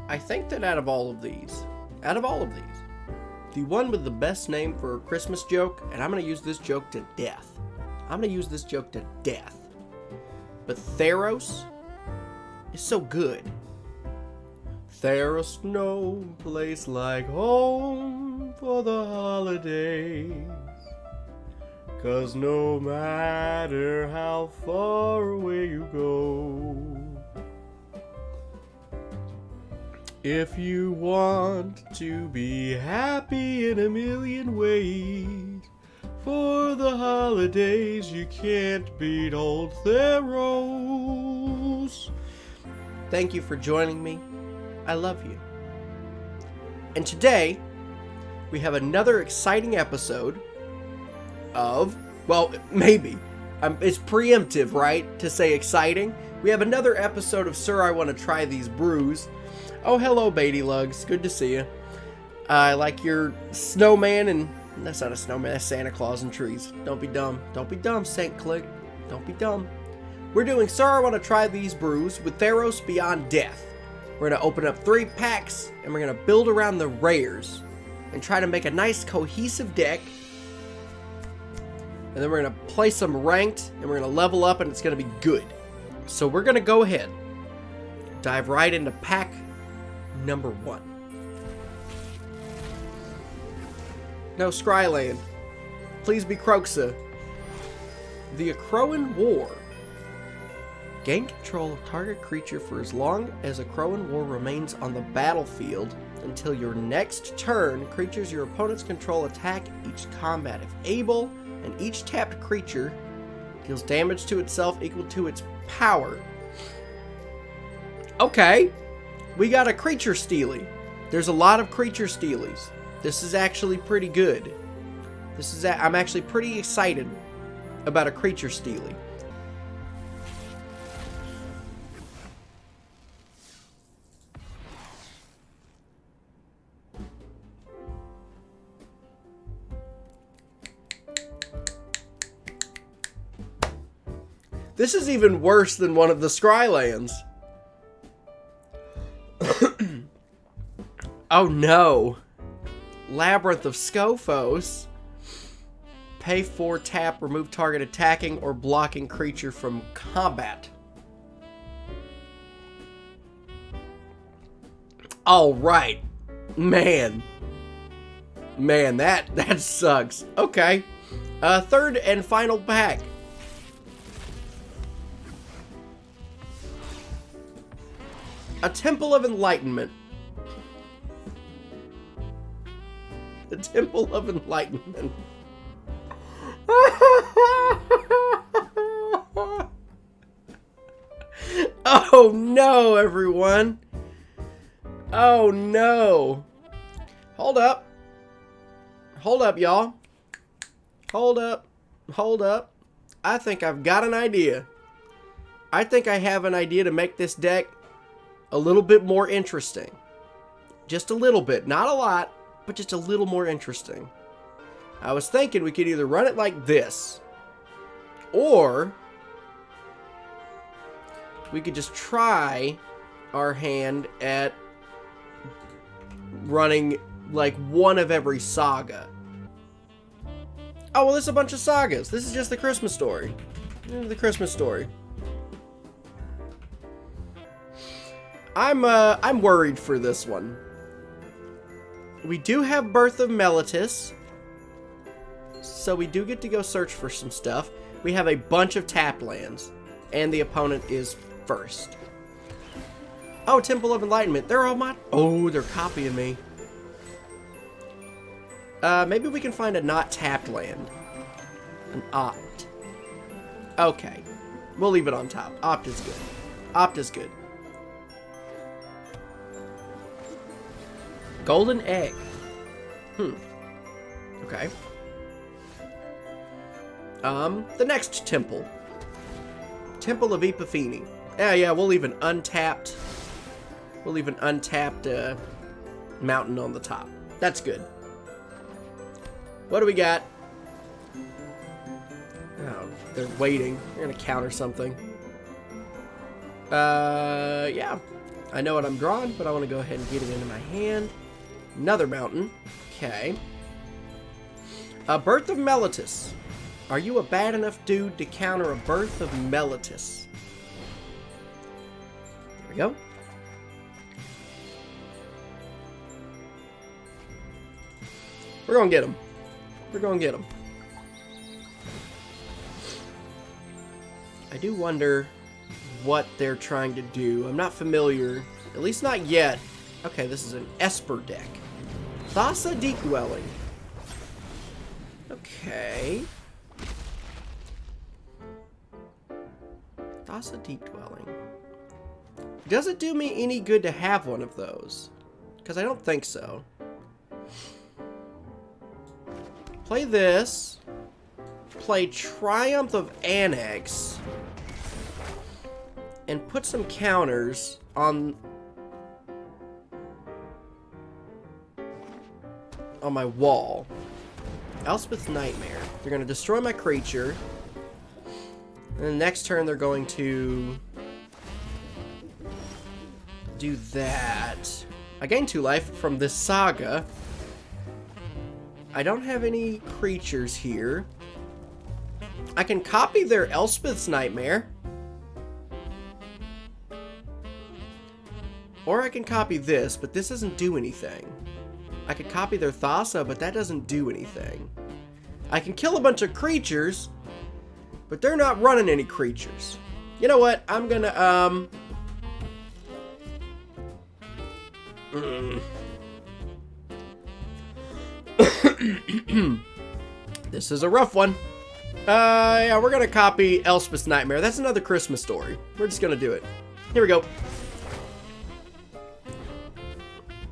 I think that out of all of these, the one with the best name for a Christmas joke, and I'm going to use this joke to death. But Theros is so good. There's no place like home for the holidays, 'cause no matter how far away you go, if you want to be happy in a million ways, for the holidays you can't beat old Theros. Thank you for joining me. I love you. And today, we have another exciting episode of, well, maybe. It's preemptive, right, to say exciting? We have another episode of Sir, I Want to Try These Brews. Oh, hello, Beatty Lugs. Good to see you. I like your snowman, and that's not a snowman, that's Santa Claus and trees. Don't be dumb. Don't be dumb, Saint Click. Don't be dumb. We're doing Sir, I Want to Try These Brews with Theros Beyond Death. We're going to open up 3 packs, and we're going to build around the rares and try to make a nice cohesive deck. And then we're going to play some ranked, and we're going to level up, and it's going to be good. So we're going to go ahead, dive right into pack number 1. No, Scryland. Please be Croxa. The Akroan War. Gain control of target creature for as long as Akroan War remains on the battlefield until your next turn. Creatures your opponents control attack each combat if able, and each tapped creature deals damage to itself equal to its power. Okay, we got a creature stealy. There's a lot of creature stealies. This is actually pretty good. I'm actually pretty excited about a creature stealy. This is even worse than one of the Scrylands. Oh no. Labyrinth of Scophos. Pay 4 tap, remove target attacking or blocking creature from combat. Alright. Man, that sucks. Okay. Third and final pack. A Temple of Enlightenment. The Temple of Enlightenment. Oh no, everyone. Oh no. Hold up. Hold up, y'all. Hold up. Hold up. I think I've got an idea. I think I have an idea to make this deck a little bit more interesting. Just a little bit. Not a lot, but just a little more interesting. I was thinking we could either run it like this, or we could just try our hand at running like one of every saga. Oh, well, there's a bunch of sagas. This is just the Christmas story. The Christmas story. I'm worried for this one. We do have Birth of Meletis, so we do get to go search for some stuff. We have a bunch of tap lands, and the opponent is first. Oh, Temple of Enlightenment. They're all my... Oh, they're copying me. Maybe we can find a not tapped land. An Opt. Okay. We'll leave it on top. Opt is good. Opt is good. Golden Egg. Okay. The next temple. Temple of Epiphany. Yeah, we'll leave an untapped... mountain on the top. That's good. What do we got? Oh, they're waiting. They're gonna counter something. Yeah. I know what I'm drawing, but I want to go ahead and get it into my hand. Another mountain. Okay. Birth of Meletus. Are you a bad enough dude to counter a Birth of Meletus? There we go. We're gonna get him. We're gonna get him. I do wonder what they're trying to do. I'm not familiar, at least not yet. Okay, this is an Esper deck. Thassa Deep Dwelling. Okay. Thassa Deep Dwelling. Does it do me any good to have one of those? Because I don't think so. Play this. Play Triumph of Annex. And put some counters on my wall. Elspeth's Nightmare. They're going to destroy my creature. And the next turn they're going to do that. I gain 2 life from this saga. I don't have any creatures here. I can copy their Elspeth's Nightmare. Or I can copy this, but this doesn't do anything. I could copy their Thassa, but that doesn't do anything. I can kill a bunch of creatures, but they're not running any creatures. You know what? I'm gonna, This is a rough one. Yeah, we're gonna copy Elspeth's Nightmare. That's another Christmas story. We're just gonna do it. Here we go.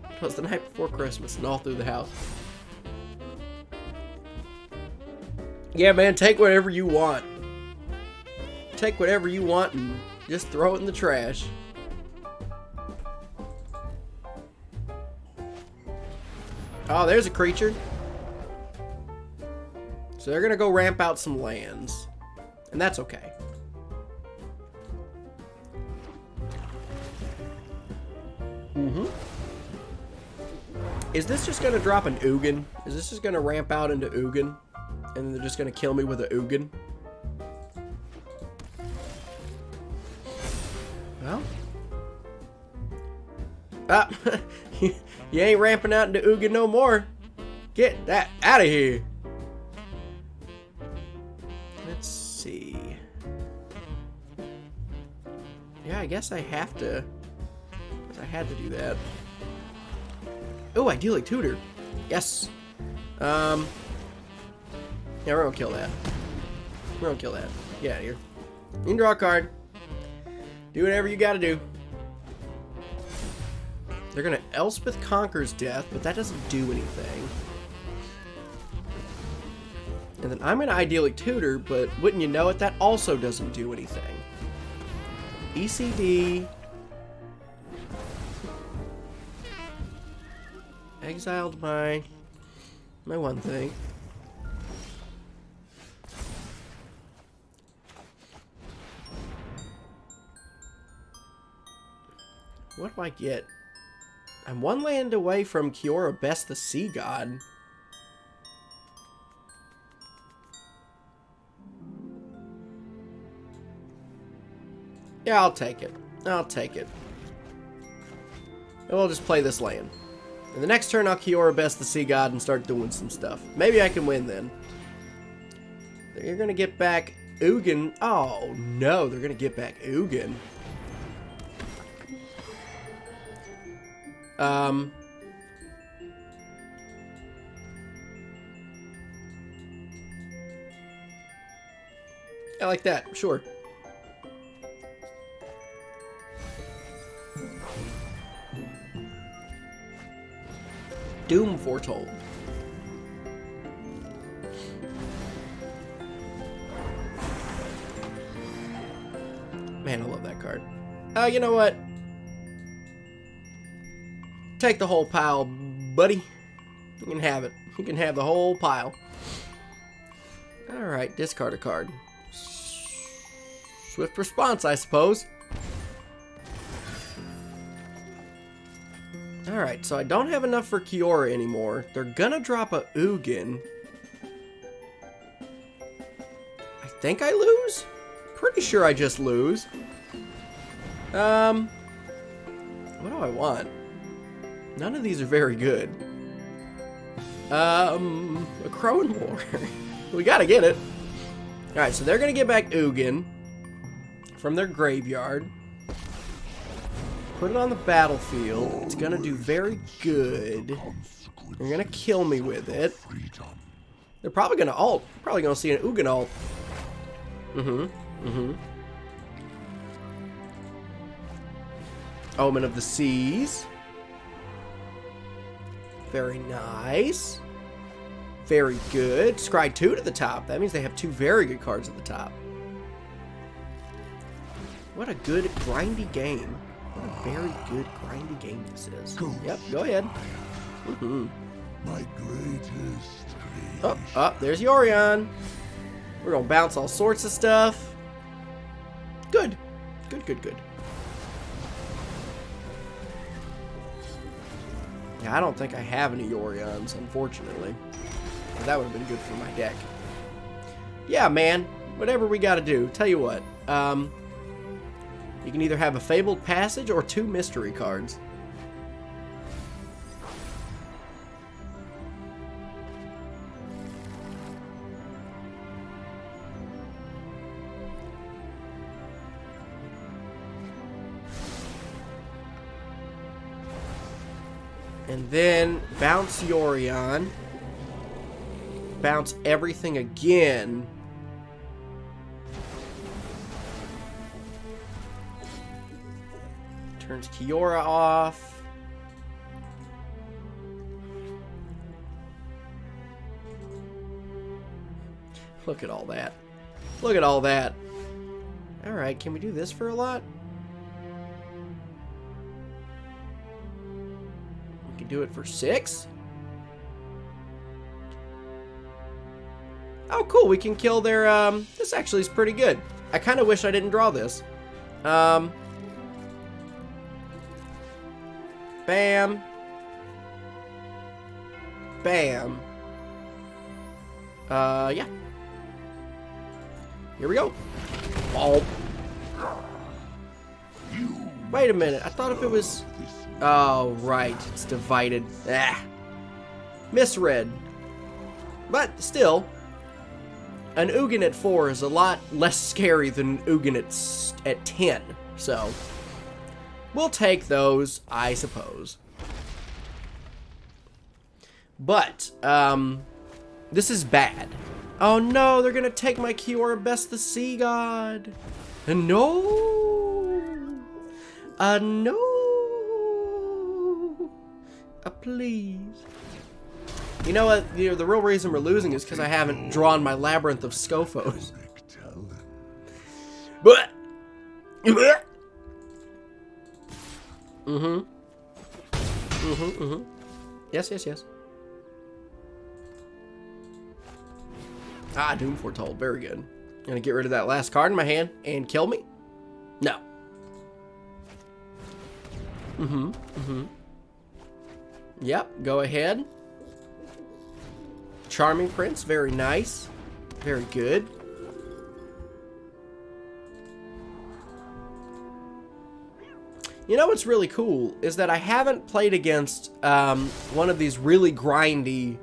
It was the night before Christmas and all through the house. Yeah, man, take whatever you want. Take whatever you want and just throw it in the trash. Oh, there's a creature. So they're gonna go ramp out some lands. And that's okay. Is this just gonna drop an Ugin? Is this just gonna ramp out into Ugin? And then they're just gonna kill me with a Ugin? Well. Ah, you ain't ramping out into Ugin no more. Get that out of here. Let's see. Yeah, I guess I have to. I had to do that. Oh, Idyllic Tutor. Yes. Yeah, we're gonna kill that. We're gonna kill that. Get out of here. You can draw a card. Do whatever you gotta do. They're gonna Elspeth Conquers Death, but that doesn't do anything. And then I'm gonna Idyllic Tutor, but wouldn't you know it, that also doesn't do anything. ECD. Exiled my one thing. What do I get? I'm 1 land away from Kiora Best the Sea God. Yeah, I'll take it. I'll take it. And we'll just play this land. And the next turn, I'll Kiora Best the Sea God and start doing some stuff. Maybe I can win then. You're going to get back Ugin. Oh, no. They're going to get back Ugin. I like that. Sure. Doom Foretold. Man, I love that card. You know what? Take the whole pile, buddy. You can have it. You can have the whole pile. Alright, discard a card. Swift response, I suppose. Alright, so I don't have enough for Kiora anymore. They're gonna drop a Ugin. I think I lose? Pretty sure I just lose. What do I want? None of these are very good. A Crone War. We gotta get it. Alright, so they're gonna get back Ugin from their graveyard. Put it on the battlefield. It's gonna do very good. They're gonna kill me with it. They're probably gonna ult. Probably gonna see an Ugin ult. Omen of the Seas. Very nice. Very good. Scry 2 to the top. That means they have 2 very good cards at the top. What a good grindy game. What a very good grindy game this is. Yep, go ahead. My greatest Oh, there's Yorion. We're gonna bounce all sorts of stuff. Good. Good. Yeah, I don't think I have any Yorions, unfortunately. But that would have been good for my deck. Yeah, man. Whatever we gotta do. Tell you what. You can either have a Fabled Passage or 2 mystery cards. And then bounce Yorion. Bounce everything again. Turns Kiora off. Look at all that. Look at all that. Alright, can we do this for a lot? We can do it for 6. Oh, cool. We can kill their, this actually is pretty good. I kind of wish I didn't draw this. Bam. Bam. Yeah. Here we go. Oh. Wait a minute. I thought if it was... Oh, right. It's divided. Ah. Misread. But still, an Ugin at 4 is a lot less scary than an Ugin at 10. So... we'll take those, I suppose. But, this is bad. Oh no, they're gonna take my Kiora Best the Sea God. No! No! Please. You know what? The real reason we're losing is because I haven't drawn my Labyrinth of Scophos. But. Yes. Ah, Doom Foretold. Very good. Gonna get rid of that last card in my hand and kill me? No. Yep, go ahead. Charming Prince. Very nice. Very good. You know what's really cool is that I haven't played against one of these really grindy,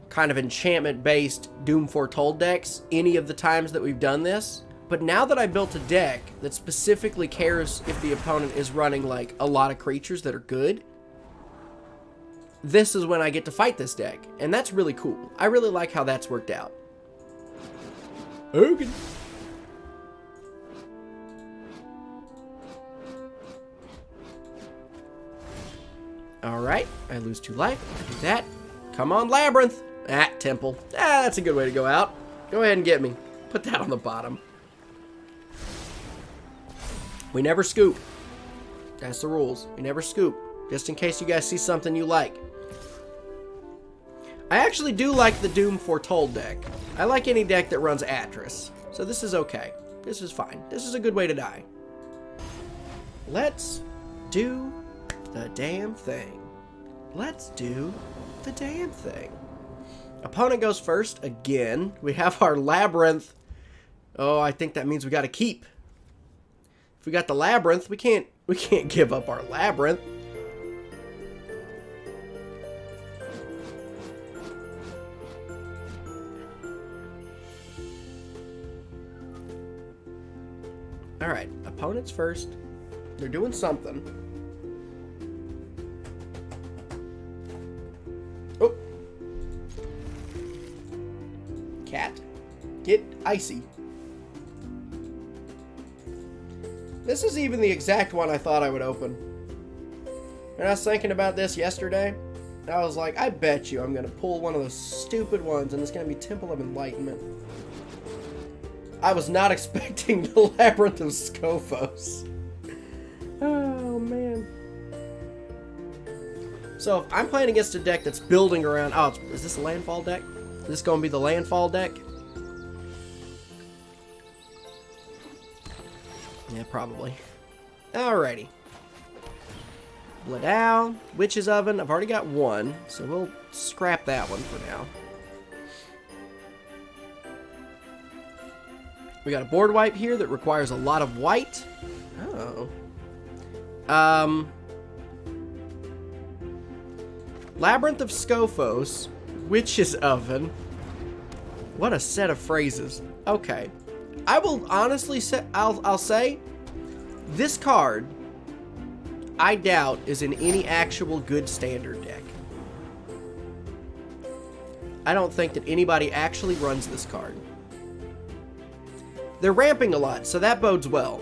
kind of enchantment-based Doom Foretold decks any of the times that we've done this. But now that I built a deck that specifically cares if the opponent is running like a lot of creatures that are good, this is when I get to fight this deck. And that's really cool. I really like how that's worked out. Okay. Alright, I lose 2 life. I do that. Come on, Labyrinth. Ah, Temple. Ah, that's a good way to go out. Go ahead and get me. Put that on the bottom. We never scoop. That's the rules. We never scoop. Just in case you guys see something you like. I actually do like the Doom Foretold deck. I like any deck that runs Atris. So this is okay. This is fine. This is a good way to die. Let's do the damn thing. let's do the damn thing. Opponent goes first again. We have our labyrinth. Oh, I think that means we got to keep. If we got the labyrinth, we can't give up our labyrinth. All right, opponents first. They're doing something. Oh. Cat. Get icy. This is even the exact one I thought I would open. And I was thinking about this yesterday. And I was like, I bet you I'm going to pull one of those stupid ones and it's going to be Temple of Enlightenment. I was not expecting the Labyrinth of Scophos. Oh, man. So, if I'm playing against a deck that's building around... Oh, is this a landfall deck? Is this going to be the landfall deck? Yeah, probably. Alrighty. Bladow, Witch's Oven. I've already got one, so we'll scrap that one for now. We got a board wipe here that requires a lot of white. Oh. Labyrinth of Scophos, Witch's Oven. What a set of phrases. Okay. I will honestly say, I'll say, this card, I doubt, is in any actual good standard deck. I don't think that anybody actually runs this card. They're ramping a lot, so that bodes well.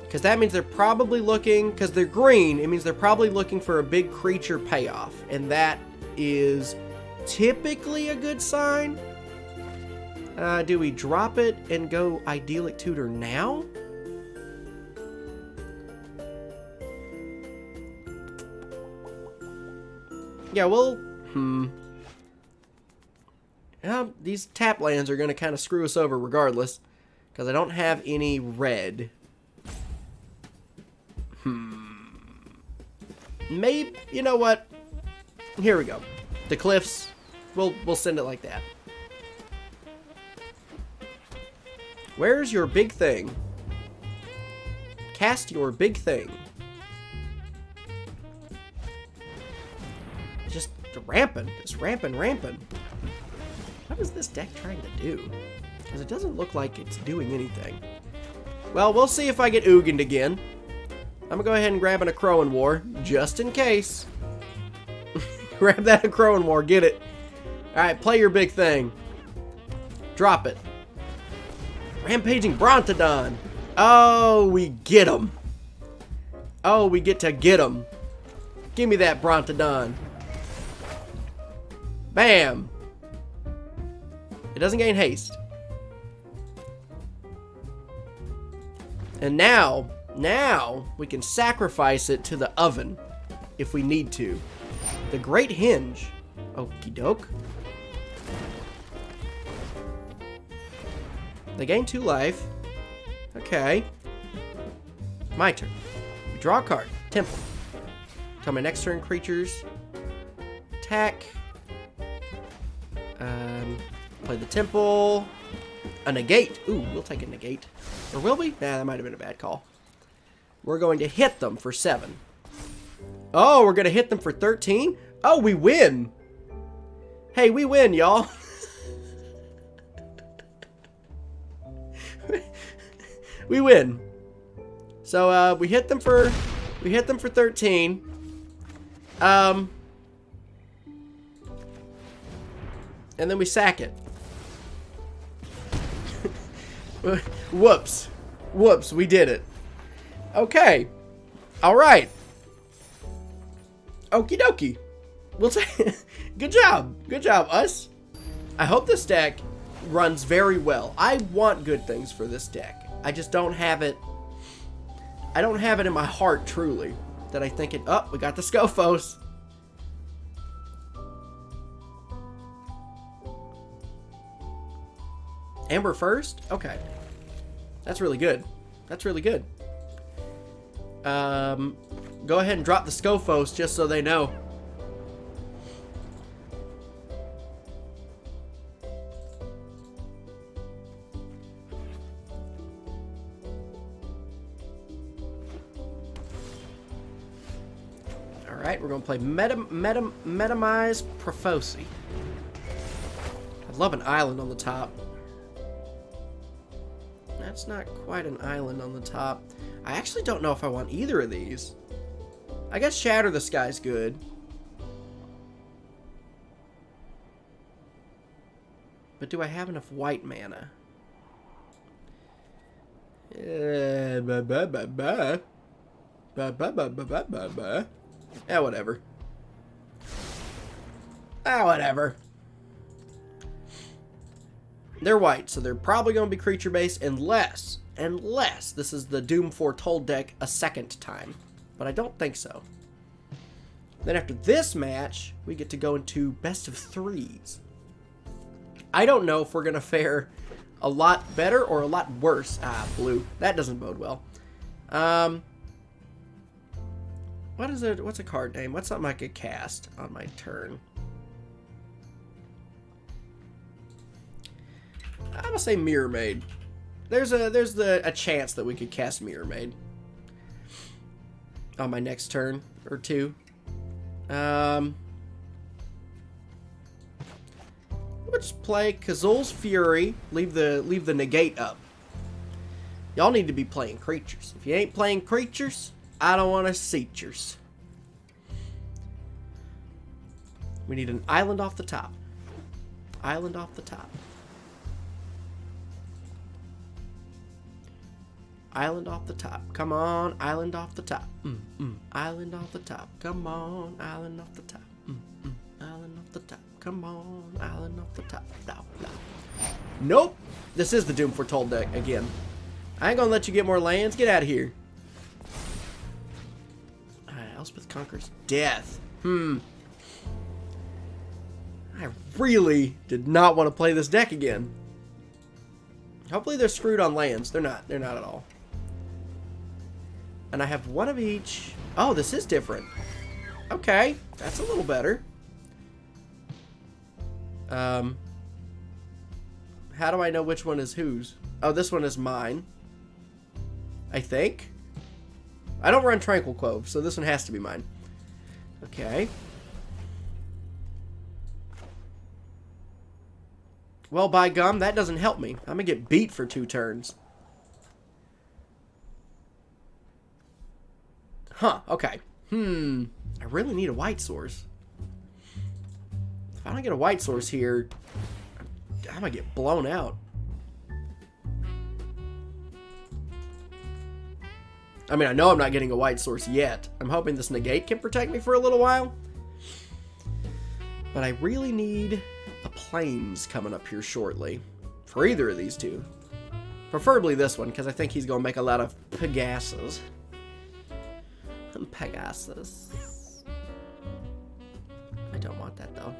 Because that means they're probably looking, because they're green, it means they're probably looking for a big creature payoff. And that is typically a good sign. Do we drop it and go Idyllic Tutor now? Yeah, well, these tap lands are going to kind of screw us over regardless, because I don't have any red. Maybe, you know what? Here we go. The Cliffs. We'll send it like that. Where's your big thing? Cast your big thing. Just rampant. It's rampant. What is this deck trying to do? Because it doesn't look like it's doing anything. Well, we'll see if I get Ugin again. I'm going to go ahead and grab an Akroan War, just in case. Grab that Akroan War, get it. Alright, play your big thing. Drop it. Rampaging Brontodon. Oh, we get him. Oh, we get to get him. Give me that Brontodon. Bam. It doesn't gain haste. And now we can sacrifice it to the oven if we need to. The Great Hinge. Okie doke. They gain 2 life. Okay. My turn. We draw a card. Temple. Tell my next turn creatures. Attack. Play the Temple. A negate. Ooh, we'll take a negate. Or will we? Nah, that might have been a bad call. We're going to hit them for 7. Oh, we're going to hit them for 13? Oh, we win. Hey, we win, y'all. We win. So, we hit them for 13. And then we sack it. Whoops. Whoops, we did it. Okay. Alright. Okie dokie. We'll say good job. Good job, us. I hope this deck runs very well. I want good things for this deck. I just don't have it. I don't have it in my heart, truly, that I think it... Oh, we got the Scophos. Amber first? Okay. That's really good. That's really good. Go ahead and drop the Scophos just so they know. Alright, we're going to play Metamize Profosi. I love an island on the top. That's not quite an island on the top. I actually don't know if I want either of these. I guess Shatter the Sky's good. But do I have enough white mana? Yeah, whatever. Whatever. They're white, so they're probably going to be creature-based unless this is the Doom Foretold deck a second time. But I don't think so. Then after this match, we get to go into best of threes. I don't know if we're going to fare a lot better or a lot worse. Blue. That doesn't bode well. What's a card name? What's something I could cast on my turn? I'm gonna say Mirror Maid. There's a chance that we could cast Mirror Maid on my next turn or two. Let's play Kazul's Fury. Leave the negate up. Y'all need to be playing creatures. If you ain't playing creatures, I don't want to see yours. We need an island off the top. Island off the top. Island off the top. Come on, island off the top. Island off the top. Come on, island off the top. Island off the top. Come on, island off the top. No. Nope. This is the Doom Foretold deck again. I ain't gonna let you get more lands. Get out of here. Elspeth Conquers Death. I really did not want to play this deck again. Hopefully they're screwed on lands. They're not. They're not at all. And I have one of each. Oh, this is different. Okay, that's a little better. How do I know which one is whose? Oh, this one is mine. I think. I don't run Tranquil Cove, so this one has to be mine. Okay. Well, by gum, that doesn't help me. I'm gonna get beat for 2 turns. Huh, okay. I really need a white source. If I don't get a white source here, I'm gonna get blown out. I mean, I know I'm not getting a white source yet. I'm hoping this negate can protect me for a little while. But I really need a plains coming up here shortly. For either of these two. Preferably this one, because I think he's going to make a lot of Pegasus. Pegasus. I don't want that, though.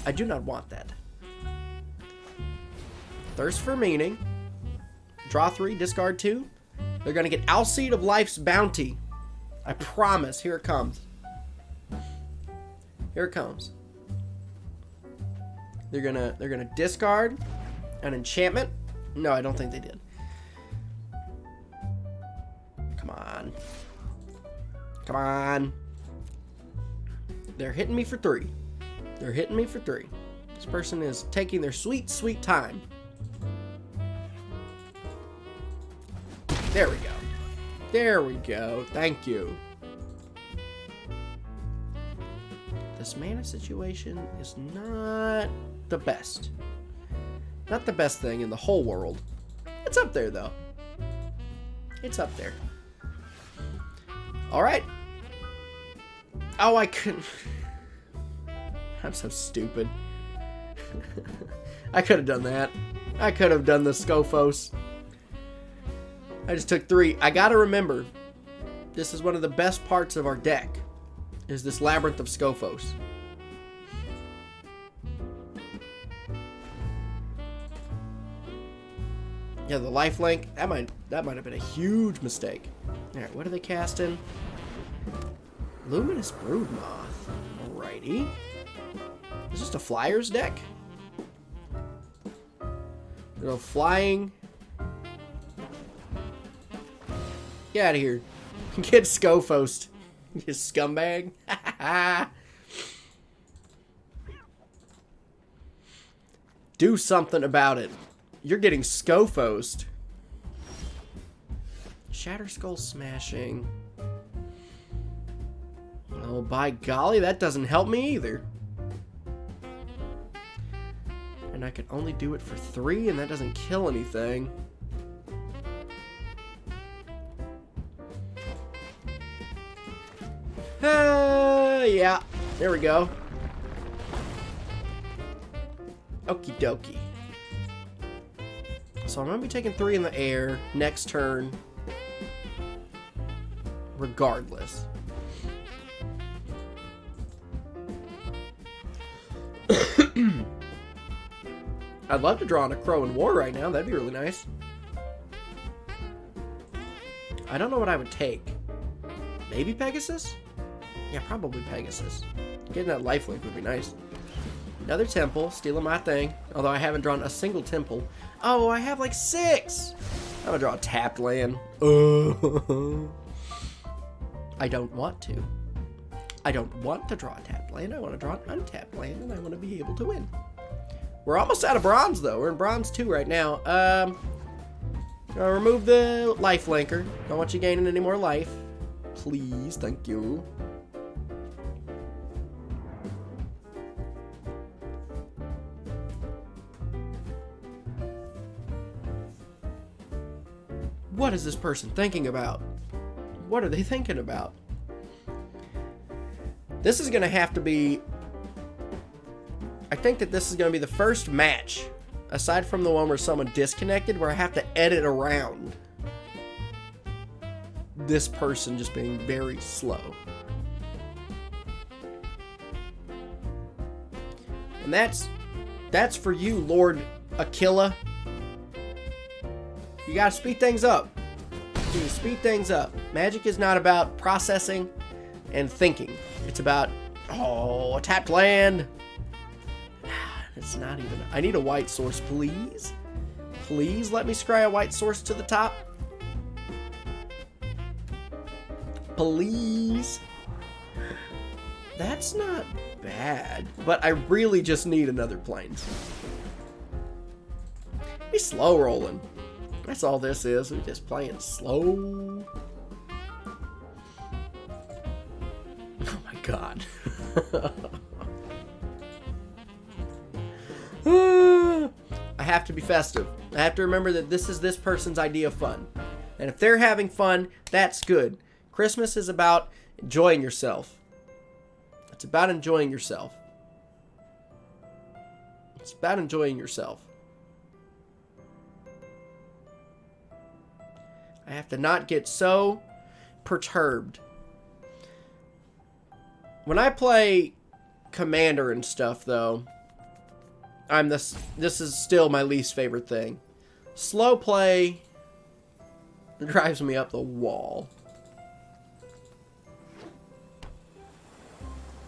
I do not want that. Thirst for Meaning. Draw 3, discard 2. They're going to get Alseed of Life's Bounty. I promise. Here it comes. Here it comes. They're gonna discard an enchantment. No, I don't think they did. Come on. Come on. They're hitting me for 3. They're hitting me for 3. This person is taking their sweet, sweet time. There we go. There we go. Thank you. This mana situation is not the best. Not the best thing in the whole world. It's up there, though. It's up there. Alright. Oh, I couldn't. I'm so stupid. I could have done that. I could have done the Scophos. I just took 3. I gotta remember, this is one of the best parts of our deck, is this Labyrinth of Scophos. Yeah, the lifelink, that might have been a huge mistake. Alright, what are they casting? Luminous Broodmoth. Alrighty. Is this a Flyers deck? Little flying. Get out of here. Get Scophosed. You scumbag. Do something about it. You're getting Scophosed. Shatter Skull Smashing. Oh, by golly, that doesn't help me either. And I can only do it for 3, and that doesn't kill anything. Yeah, there we go. Okie dokie. So I'm going to be taking 3 in the air next turn. Regardless. I'd love to draw on a Crow in War right now. That'd be really nice. I don't know what I would take. Maybe Pegasus? Yeah, probably Pegasus. Getting that lifelink would be nice. Another temple, stealing my thing. Although I haven't drawn a single temple. Oh, I have like 6! I'm gonna draw a tapped land. I don't want to. I don't want to draw a tapped land. I want to draw an untapped land, and I want to be able to win. We're almost out of bronze, though. We're in bronze 2 right now. I'll remove the life linker. Don't want you gaining any more life. Please, thank you. What is this person thinking about? What are they thinking about? This is going to have to be... I think that this is going to be the first match, aside from the one where someone disconnected, where I have to edit around this person just being very slow. And that's for you, Lord Aquila. You gotta speed things up. You speed things up. Magic is not about processing and thinking. It's about, oh, a tapped land. It's not even... I need a white source, please. Please let me scry a white source to the top. Please. That's not bad. But I really just need another plains. Be slow rolling. That's all this is. We're just playing slow. Oh my god. I have to be festive. I have to remember that this is this person's idea of fun. And if they're having fun, that's good. Christmas is about enjoying yourself. It's about enjoying yourself. It's about enjoying yourself. I have to not get so perturbed. When I play Commander and stuff, though, this is still my least favorite thing. Slow play drives me up the wall.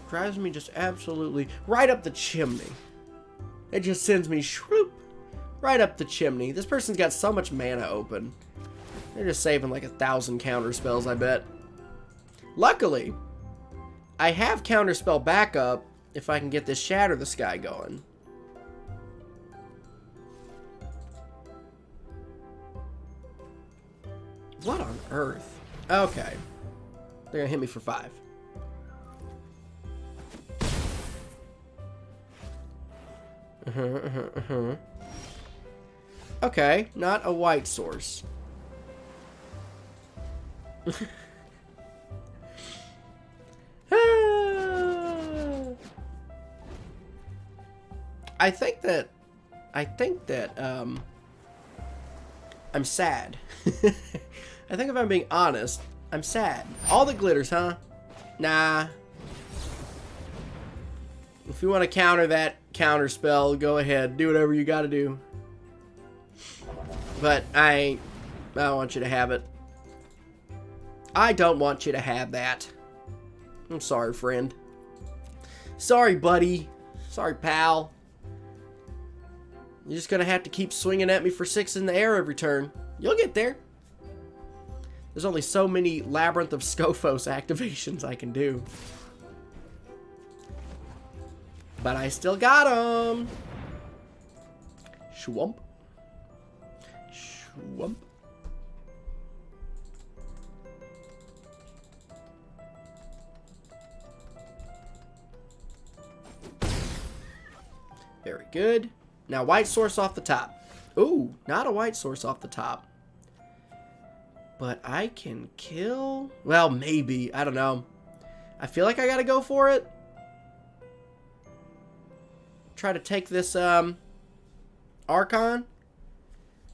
Drives me just absolutely right up the chimney. It just sends me shroop right up the chimney. This person's got so much mana open. They're just saving like 1,000 counter spells, I bet. Luckily, I have counterspell backup if I can get this Shatter the Sky going. What on earth? Okay. They're gonna hit me for 5. Okay, not a white source. I think that I'm sad. I think if I'm being honest, I'm sad. All the glitters, huh? Nah. If you want to counter that counter spell, go ahead. Do whatever you got to do. But I don't want you to have it. I don't want you to have that. I'm sorry, friend. Sorry, buddy. Sorry, pal. You're just gonna have to keep swinging at me for 6 in the air every turn. You'll get there. There's only so many Labyrinth of Scophos activations I can do. But I still got him. Shwump. Shwump. Very good. Now white source off the top. Ooh, not a white source off the top. But I can kill... Well, maybe. I don't know. I feel like I gotta go for it. Try to take this, Archon.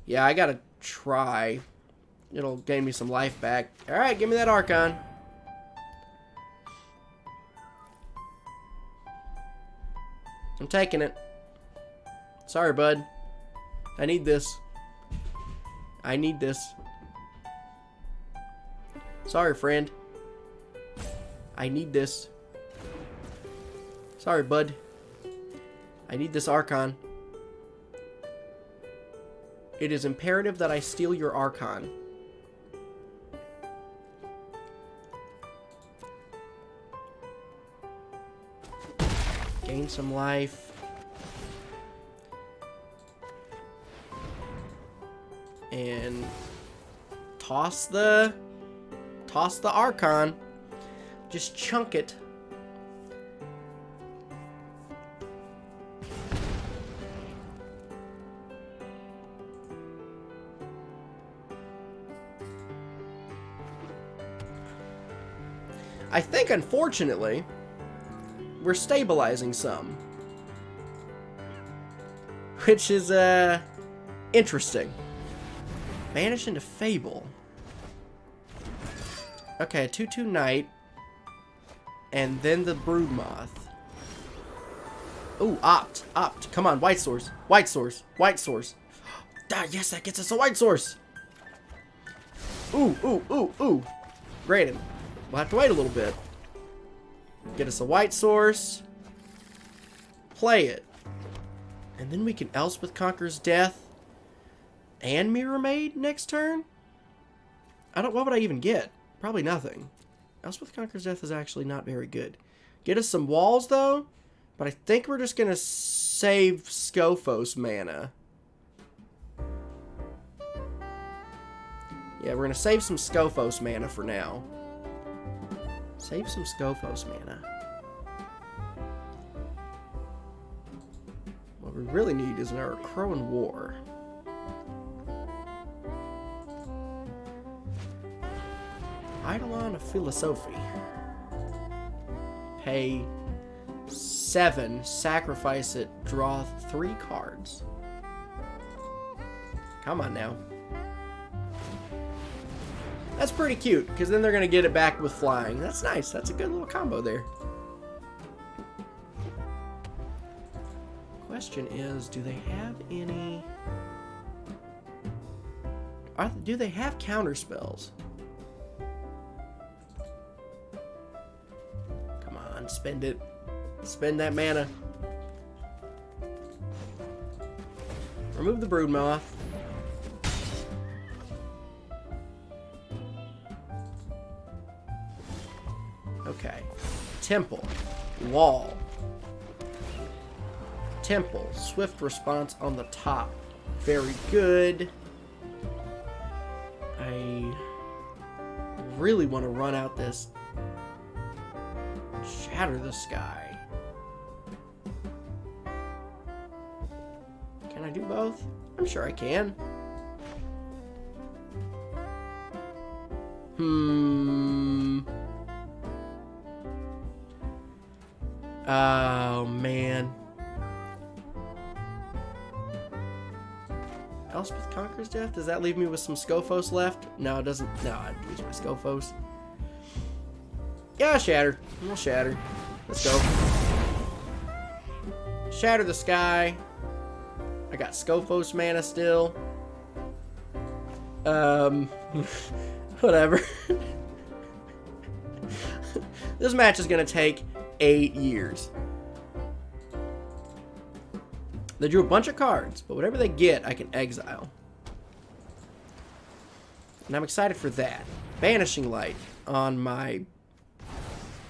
Yeah, I gotta try. It'll gain me some life back. Alright, give me that Archon. I'm taking it. Sorry, bud. I need this. I need this. Sorry, friend. I need this. Sorry, bud. I need this Archon. It is imperative that I steal your Archon. Gain some life. And toss the Archon. Just chunk it. I think, unfortunately, we're stabilizing some. Which is, interesting. Banish into Fable. Okay, 2/2 Knight. And then the Broodmoth. Ooh, Opt. Come on, white source. White source. White source. Ah, yes, that gets us a white source. Ooh. Granted, we'll have to wait a little bit. Get us a white source. Play it. And then we can Elspeth Conquers Death and Mirror Maid next turn? What would I even get? Probably nothing. Elspeth Conquers Death is actually not very good. Get us some walls, though. But I think we're just going to save Scophos mana. Yeah, we're going to save some Scophos mana for now. Save some Scophos mana. What we really need is our Crow and War. Eidolon of Philosophy. Pay 7, sacrifice it, draw 3 cards. Come on now. That's pretty cute, because then they're going to get it back with flying. That's nice. That's a good little combo there. Question is, do they have any... do they have counter spells? Come on, spend it. Spend that mana. Remove the Broodmoth. Okay. Temple. Wall. Temple. Swift response on the top. Very good. I really want to run out this Shatter the Sky. Can I do both? I'm sure I can. Oh, man. Elspeth Conquers Death? Does that leave me with some Scophos left? No, it doesn't. No, I'd lose my Scophos. Yeah, Shatter. We'll Shatter. Let's go. Shatter the Sky. I got Scophos mana still. Whatever. This match is going to take 8 years. They drew a bunch of cards, but whatever they get, I can exile. And I'm excited for that. Banishing Light on my...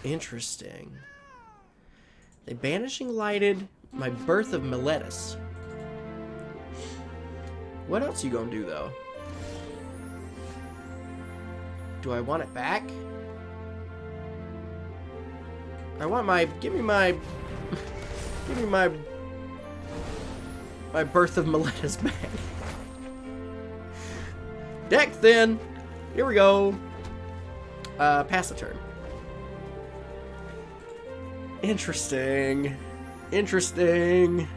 Interesting. They Banishing Lighted my Birth of Meletus. What else you gonna do, though? Do I want it back? I want my... Give me my... Give me my Birth of Meletus back. Deck thin. Here we go. Pass the turn. Interesting. Interesting.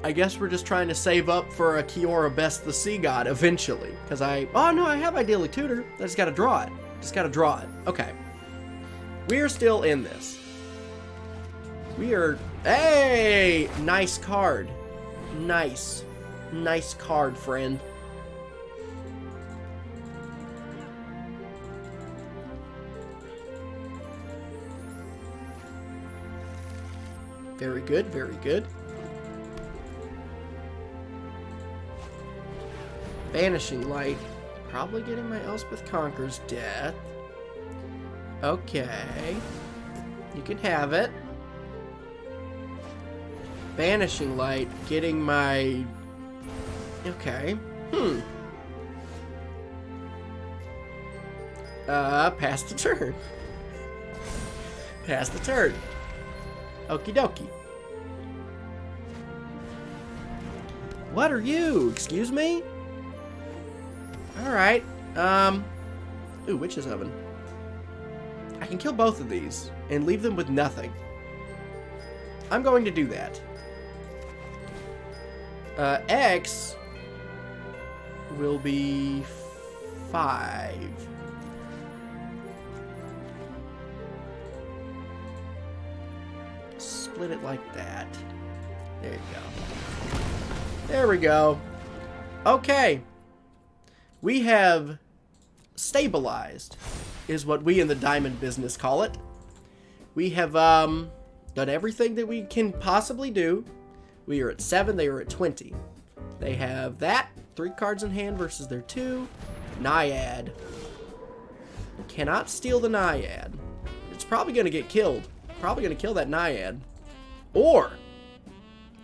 I guess we're just trying to save up for a Kiora Best the Sea God eventually. Because oh no, I have Idyllic Tutor. I just gotta draw it. Just gotta draw it. Okay. We are still in this. We are... Hey! Nice card. Nice. Nice card, friend. Very good, very good. Banishing Light. Probably getting my Elspeth Conquer's Death. Okay. You can have it. Banishing Light. Getting my... Okay. Pass the turn. Pass the turn. Okie dokie. What are you? Excuse me? Alright. Ooh, Witch's Oven. I can kill both of these and leave them with nothing. I'm going to do that. X will be 5. Split it like that. There you go. There we go. Okay. We have stabilized, is what we in the diamond business call it. We have done everything that we can possibly do. We are at 7, they are at 20. They have that, 3 cards in hand versus their 2. Naiad. Cannot steal the Naiad. It's probably going to get killed. Probably going to kill that Naiad. Or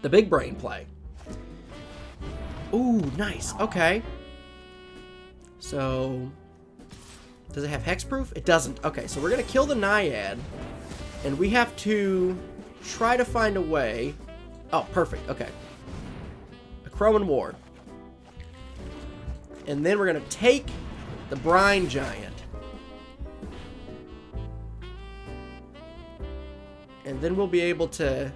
the big brain play. Ooh, nice. Okay. So, does it have hexproof? It doesn't. Okay, so we're going to kill the Naiad. And we have to try to find a way... Oh, perfect. Okay. A Crowan Ward. And then we're going to take the Brine Giant. And then we'll be able to...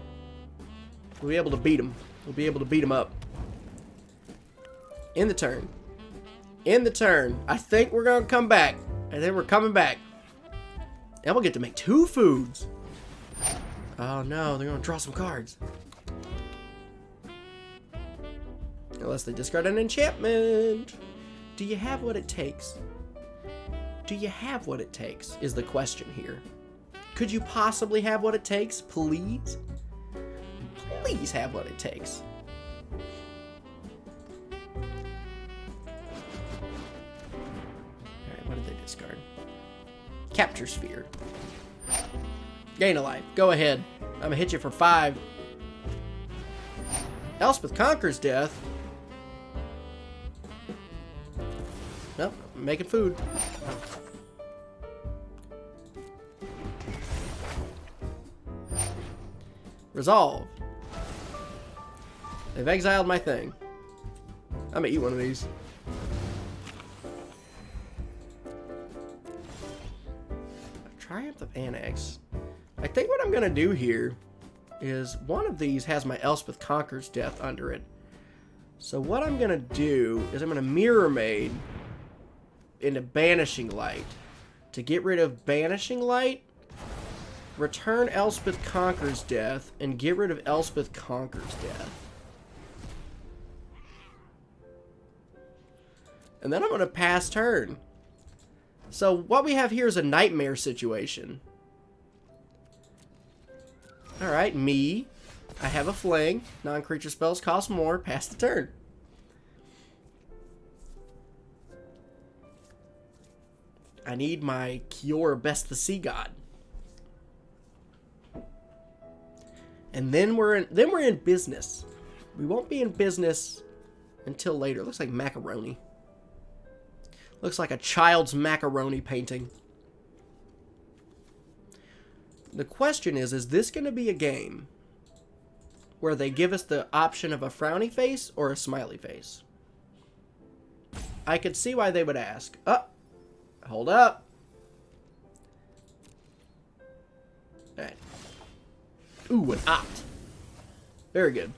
We'll be able to beat him. We'll be able to beat him up. In the turn. In the turn. I think we're going to come back. And then we're coming back. And we'll get to make 2 foods. Oh no, they're going to draw some cards. Unless they discard an enchantment. Do you have what it takes? Do you have what it takes? Is the question here. Could you possibly have what it takes? Please? Please have what it takes. Alright, what did they discard? Capture Sphere. Gain a life. Go ahead. I'm gonna hit you for 5. Elspeth Conquers Death. Nope, I'm making food. Resolve. They've exiled my thing. I'm gonna eat one of these. Triumph of Annex. I think what I'm gonna do here is one of these has my Elspeth Conquers Death under it. So what I'm gonna do is I'm gonna Mirror Maid into Banishing Light. To get rid of Banishing Light, return Elspeth Conquers Death, and get rid of Elspeth Conquers Death. And then I'm gonna pass turn. So what we have here is a nightmare situation. Alright, me. I have a fling. Non-creature spells cost more. Pass the turn. I need my Cure Best the Sea God. And then we're in business. We won't be in business until later. Looks like macaroni. Looks like a child's macaroni painting. The question is this going to be a game where they give us the option of a frowny face or a smiley face? I could see why they would ask. Oh, hold up. Alright. Ooh, an opt. Very good.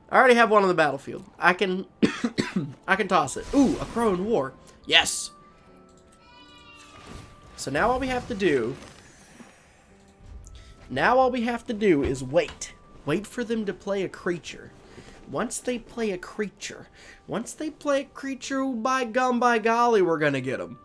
I already have one on the battlefield. I can I can toss it. Ooh, a crow in war. Yes. So now all we have to do is wait. Wait for them to play a creature. Once they play a creature, by gum by golly, we're gonna get them.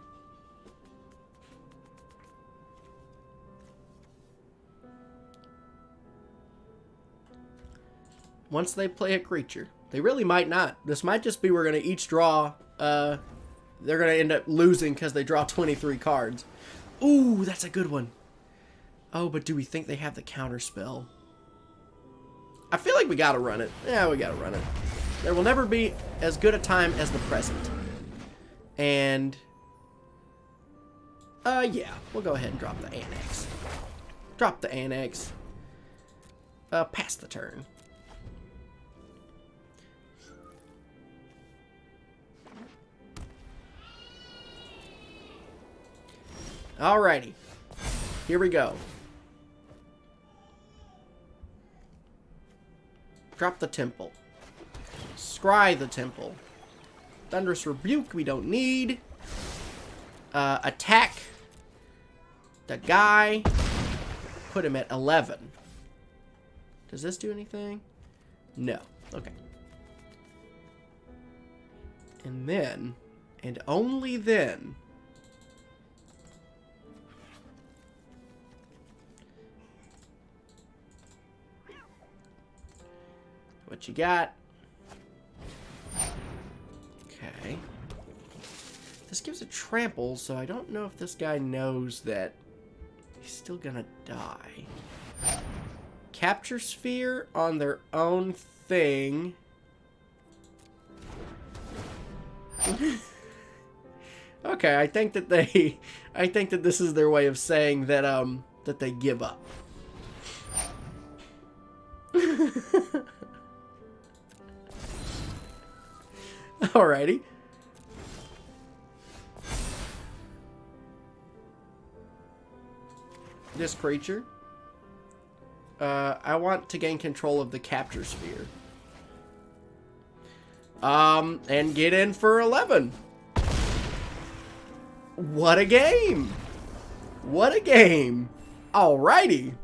Once they play a creature. They really might not. This might just be we're going to each draw. They're going to end up losing because they draw 23 cards. Ooh, that's a good one. Oh, but do we think they have the counter spell? I feel like we got to run it. Yeah, we got to run it. There will never be as good a time as the present. And, yeah. We'll go ahead and drop the Annex. Drop the Annex. Pass the turn. Alrighty, here we go. Drop the temple. Scry the temple. Thunderous Rebuke we don't need. Attack the guy. Put him at 11. Does this do anything? No. Okay. And then, and only then, what you got? Okay. This gives a trample, so I don't know if this guy knows that he's still gonna die. Capture Sphere on their own thing. Okay, I think that this is their way of saying that that they give up. Alrighty. This creature. I want to gain control of the Capture Sphere. And get in for 11. What a game! What a game! Alrighty.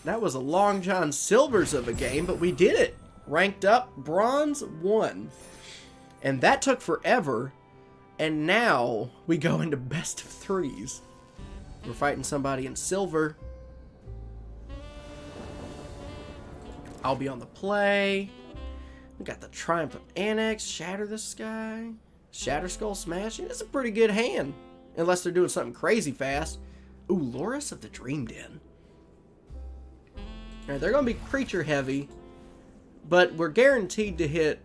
That was a Long John Silver's of a game, but we did it. Ranked up, bronze 1. And that took forever. And now we go into best of 3s. We're fighting somebody in silver. I'll be on the play. We got the Triumph of Annex, Shatter the Sky, Shatter Skull Smashing. It's a pretty good hand. Unless they're doing something crazy fast. Ooh, Loris of the Dream Den. Alright, they're going to be creature heavy. But we're guaranteed to hit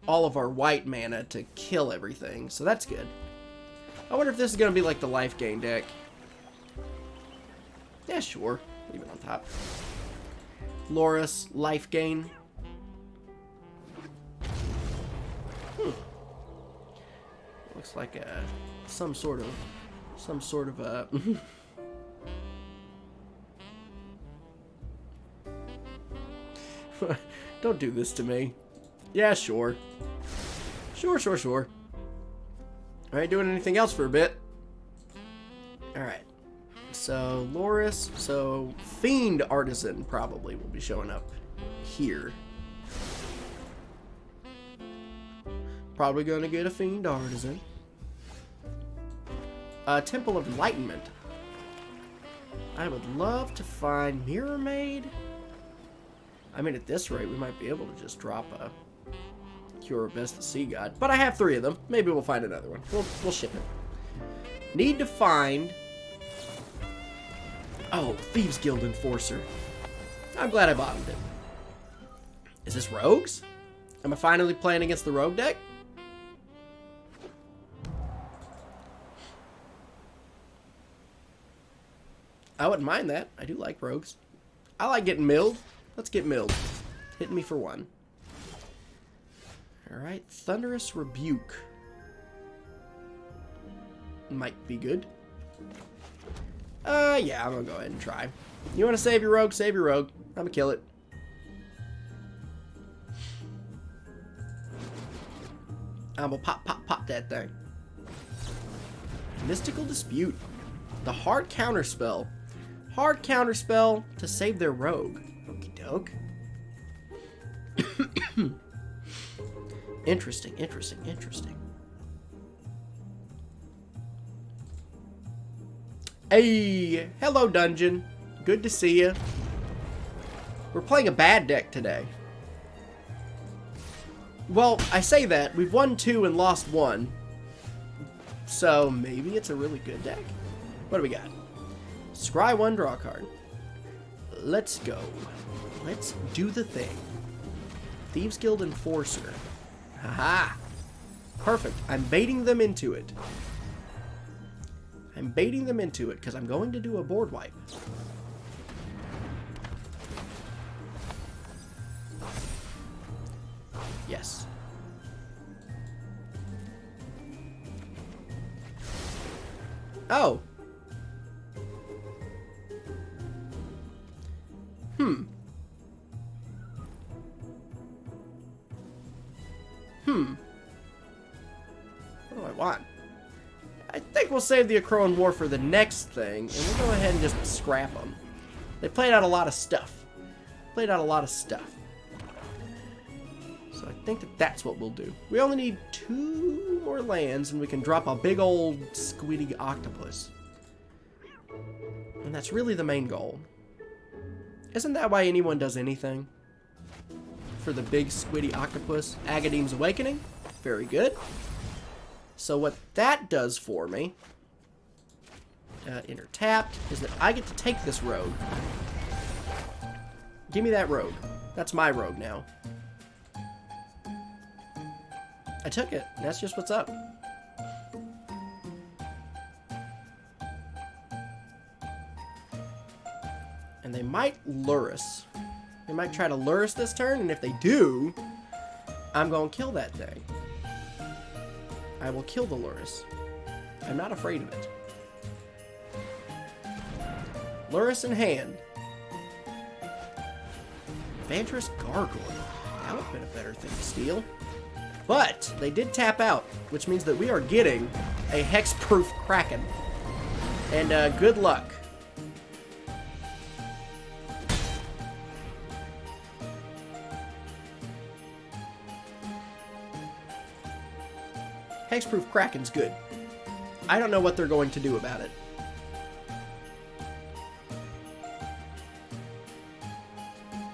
all of our white mana to kill everything. So that's good. I wonder if this is going to be like the life gain deck. Yeah, sure. Leave it on top. Loris, life gain. Looks like some sort of Don't do this to me. Yeah, sure. Sure. Alright, doing anything else for a bit? Alright. So, Loris. So, Fiend Artisan probably will be showing up here. Probably gonna get a Fiend Artisan. Temple of Enlightenment. I would love to find Mirror Maid. I mean, at this rate, we might be able to just drop a Cure of Best the Sea God. But I have 3 of them. Maybe we'll find another one. We'll ship it. Need to find... Oh, Thieves Guild Enforcer. I'm glad I bottomed it. Is this Rogues? Am I finally playing against the Rogue deck? I wouldn't mind that. I do like Rogues. I like getting milled. Let's get milled. Hitting me for 1. Alright, Thunderous Rebuke. Might be good. Yeah, I'm gonna go ahead and try. You wanna save your Rogue? Save your Rogue. I'm gonna kill it. I'm gonna pop that thing. Mystical Dispute. The hard counterspell. Hard counterspell to save their Rogue. Okie doke. Interesting, interesting, interesting. Hey, hello dungeon. Good to see you. We're playing a bad deck today. Well, I say that. We've won 2 and lost 1. So maybe it's a really good deck. What do we got? Scry 1, draw a card. Let's go. Let's do the thing. Thieves Guild Enforcer. Haha. Perfect. I'm baiting them into it. I'm baiting them into it because I'm going to do a board wipe. Yes. Oh. What do I want? I think we'll save the Akroan War for the next thing, and we'll go ahead and just scrap them. They played out a lot of stuff. Played out a lot of stuff. So I think that that's what we'll do. We only need 2 more lands, and we can drop a big old squiddy octopus. And that's really the main goal. Isn't that why anyone does anything? For the big squiddy octopus? Agadeem's Awakening? Very good. So what that does for me, enter tapped, is that I get to take this rogue. Give me that rogue. That's my rogue now. I took it. That's just what's up. And they might lure us. They might try to lure us this turn, and if they do, I'm going to kill that thing. I will kill the Lurrus. I'm not afraid of it. Lurrus in hand. Vantress Gargoyle. That would have been a better thing to steal. But they did tap out, which means that we are getting a Hexproof Kraken. And good luck. Hexproof Kraken's good. I don't know what they're going to do about it.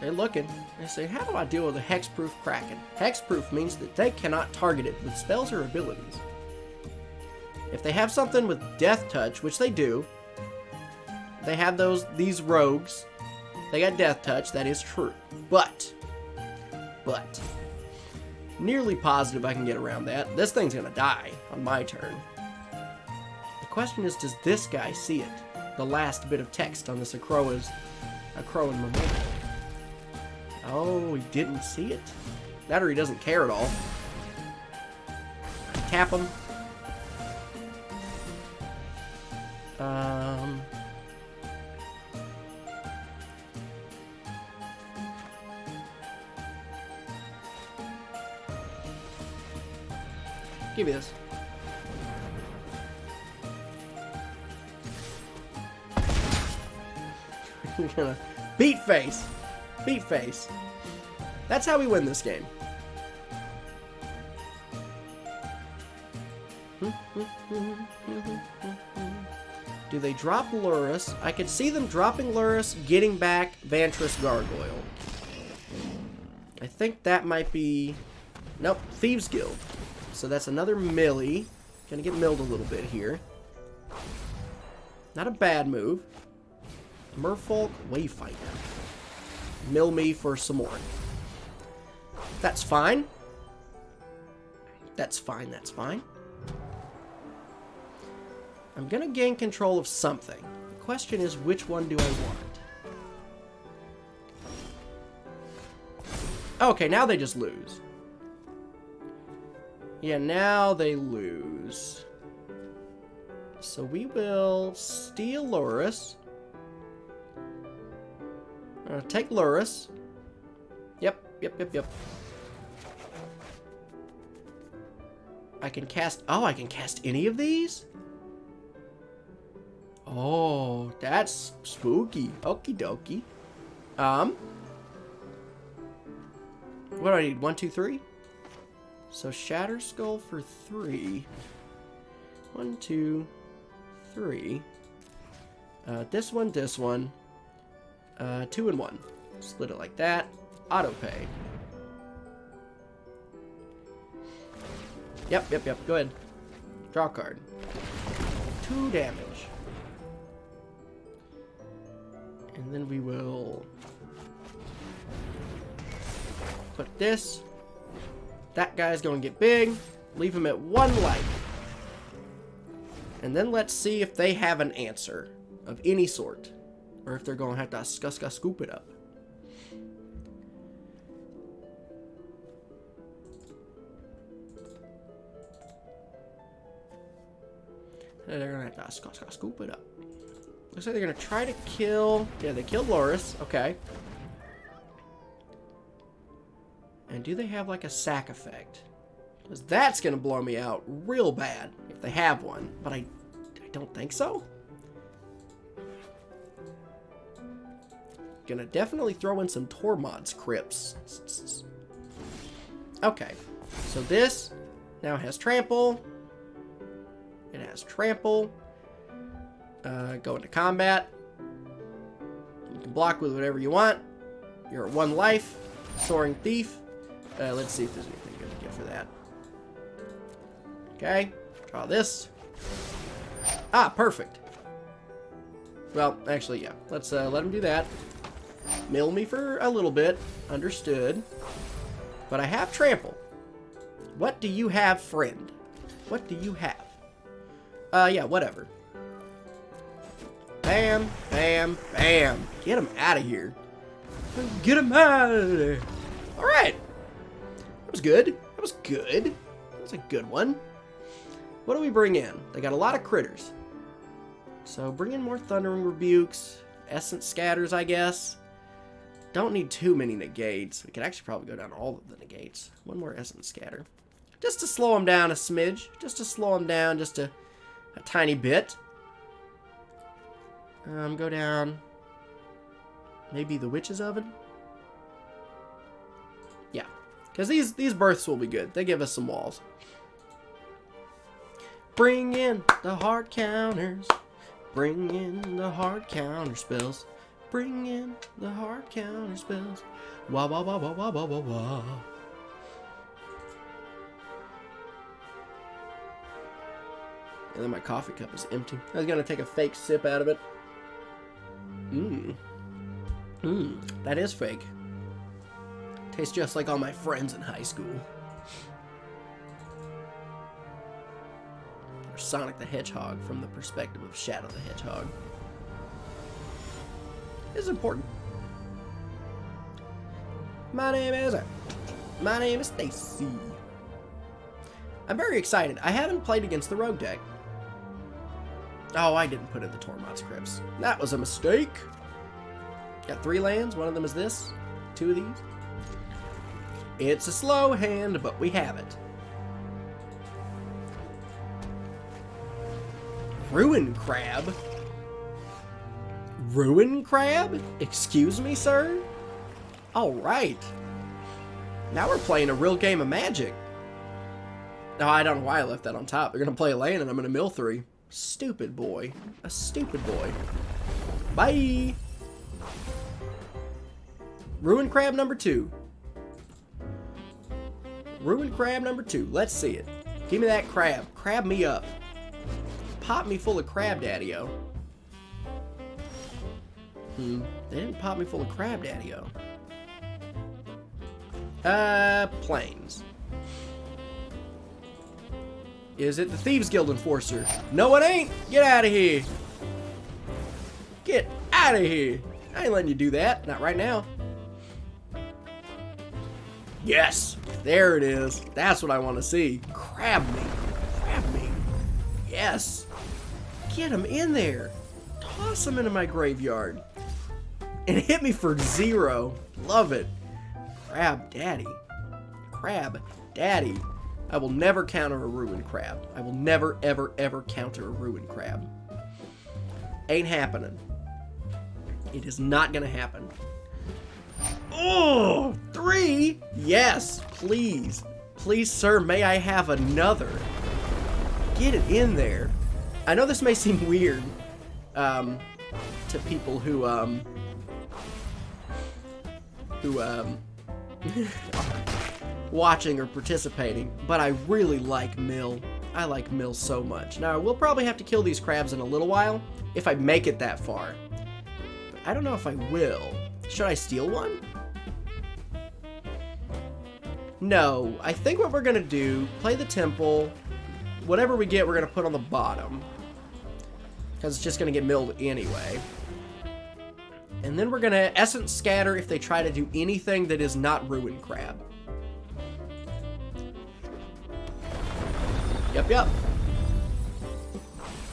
They're looking. They say, how do I deal with a Hexproof Kraken? Hexproof means that they cannot target it with spells or abilities. If they have something with Death Touch, which they do, they have these rogues. They got Death Touch, that is true. But, nearly positive I can get around that. This thing's gonna die on my turn. The question is, does this guy see it? The last bit of text on this Akroan memorial. Oh, he didn't see it? That or he doesn't care at all. Tap him. Give me this. You're gonna beat face. Beat face. That's how we win this game. Do they drop Lurrus? I could see them dropping Lurrus, getting back Vantress Gargoyle. I think that might be... Nope, Thieves Guild. So that's another Millie. Gonna get milled a little bit here. Not a bad move. Merfolk Wayfinder. Mill me for some more. That's fine. That's fine, that's fine. I'm gonna gain control of something. The question is, which one do I want? Okay, now they just lose. Yeah, now they lose. So we will steal Lurrus. Take Lurrus. Yep. I can cast... Oh, I can cast any of these? Oh, that's spooky. Okie dokie. What do I need? 1, 2, 3? So Shatter Skull for 3. 1, 2, 3. This one. 2 and 1. Split it like that. Auto pay. Yep. Go ahead. Draw a card. 2 damage. And then we will put this. That guy's going to get big. Leave him at 1 life. And then let's see if they have an answer of any sort. Or if they're going to have to scoop it up. They're going to have to scoop it up. Looks like they're going to try to kill... Yeah, they killed Lurrus. Okay. And do they have like a sack effect? Because that's going to blow me out real bad if they have one. But I don't think so. Gonna definitely throw in some Tormod's crypts. Okay. So this now has trample. It has trample. Go into combat. You can block with whatever you want. You're at 1 life. Soaring Thief. Let's see if there's anything good to get for that. Okay. Draw this. Ah, perfect. Well, actually, yeah. Let's let him do that. Mill me for a little bit. Understood. But I have trample. What do you have, friend? What do you have? Yeah, whatever. Bam, bam, bam. Get him out of here. Get him out of there. Alright. That was good. That was good. That was a good one. What do we bring in? They got a lot of critters. So bring in more Thundering Rebukes. Essence Scatters, I guess. Don't need too many negates. We could actually probably go down all of the negates. 1 more Essence Scatter. Just to slow them down a smidge. Just to slow them down just a tiny bit. Go down. Maybe the Witch's Oven? Yeah. Because these births will be good. They give us some walls. Bring in the hard counters. Bring in the hard counter spells. Bring in the hard counter spells. Wah wah wah wah wah wah wah wah. And then my coffee cup is empty. I was gonna take a fake sip out of it. That is fake. Tastes just like all my friends in high school. Or Sonic the Hedgehog from the perspective of Shadow the Hedgehog. This is important. My name is Stacy. I'm very excited. I haven't played against the Rogue deck. Oh, I didn't put in the Tormod's Crypts. That was a mistake. Got 3 lands. One of them is this. 2 of these. It's a slow hand, but we have it. Ruin Crab? Ruin Crab? Excuse me, sir? Alright. Now we're playing a real game of Magic. No, I don't know why I left that on top. They're gonna play a land and I'm gonna mill 3. Stupid boy. A stupid boy. Bye! Ruined crab number 2. Ruined crab number 2. Let's see it. Give me that crab. Crab me up. Pop me full of crab daddy-o. They didn't pop me full of crab daddy-o. Planes. Is it the Thieves Guild Enforcer? No, it ain't! Get out of here! Get out of here! I ain't letting you do that. Not right now. Yes! There it is. That's what I want to see. Crab me. Crab me. Yes! Get him in there. Toss him into my graveyard. And hit me for 0. Love it. Crab daddy. Crab daddy. I will never counter a ruined crab. I will never, ever, ever counter a ruined crab. Ain't happening. It is not gonna happen. Oh, 3? Yes, please. Please, sir, may I have another? Get it in there. I know this may seem weird to people who are watching or participating, but I really like mill. I like mill so much. Now, we'll probably have to kill these crabs in a little while if I make it that far. But I don't know if I will. Should I steal one? No, I think what we're gonna do, play the temple. Whatever we get, we're gonna put on the bottom. Because it's just gonna get milled anyway. And then we're gonna essence scatter if they try to do anything that is not ruined crab. Yep.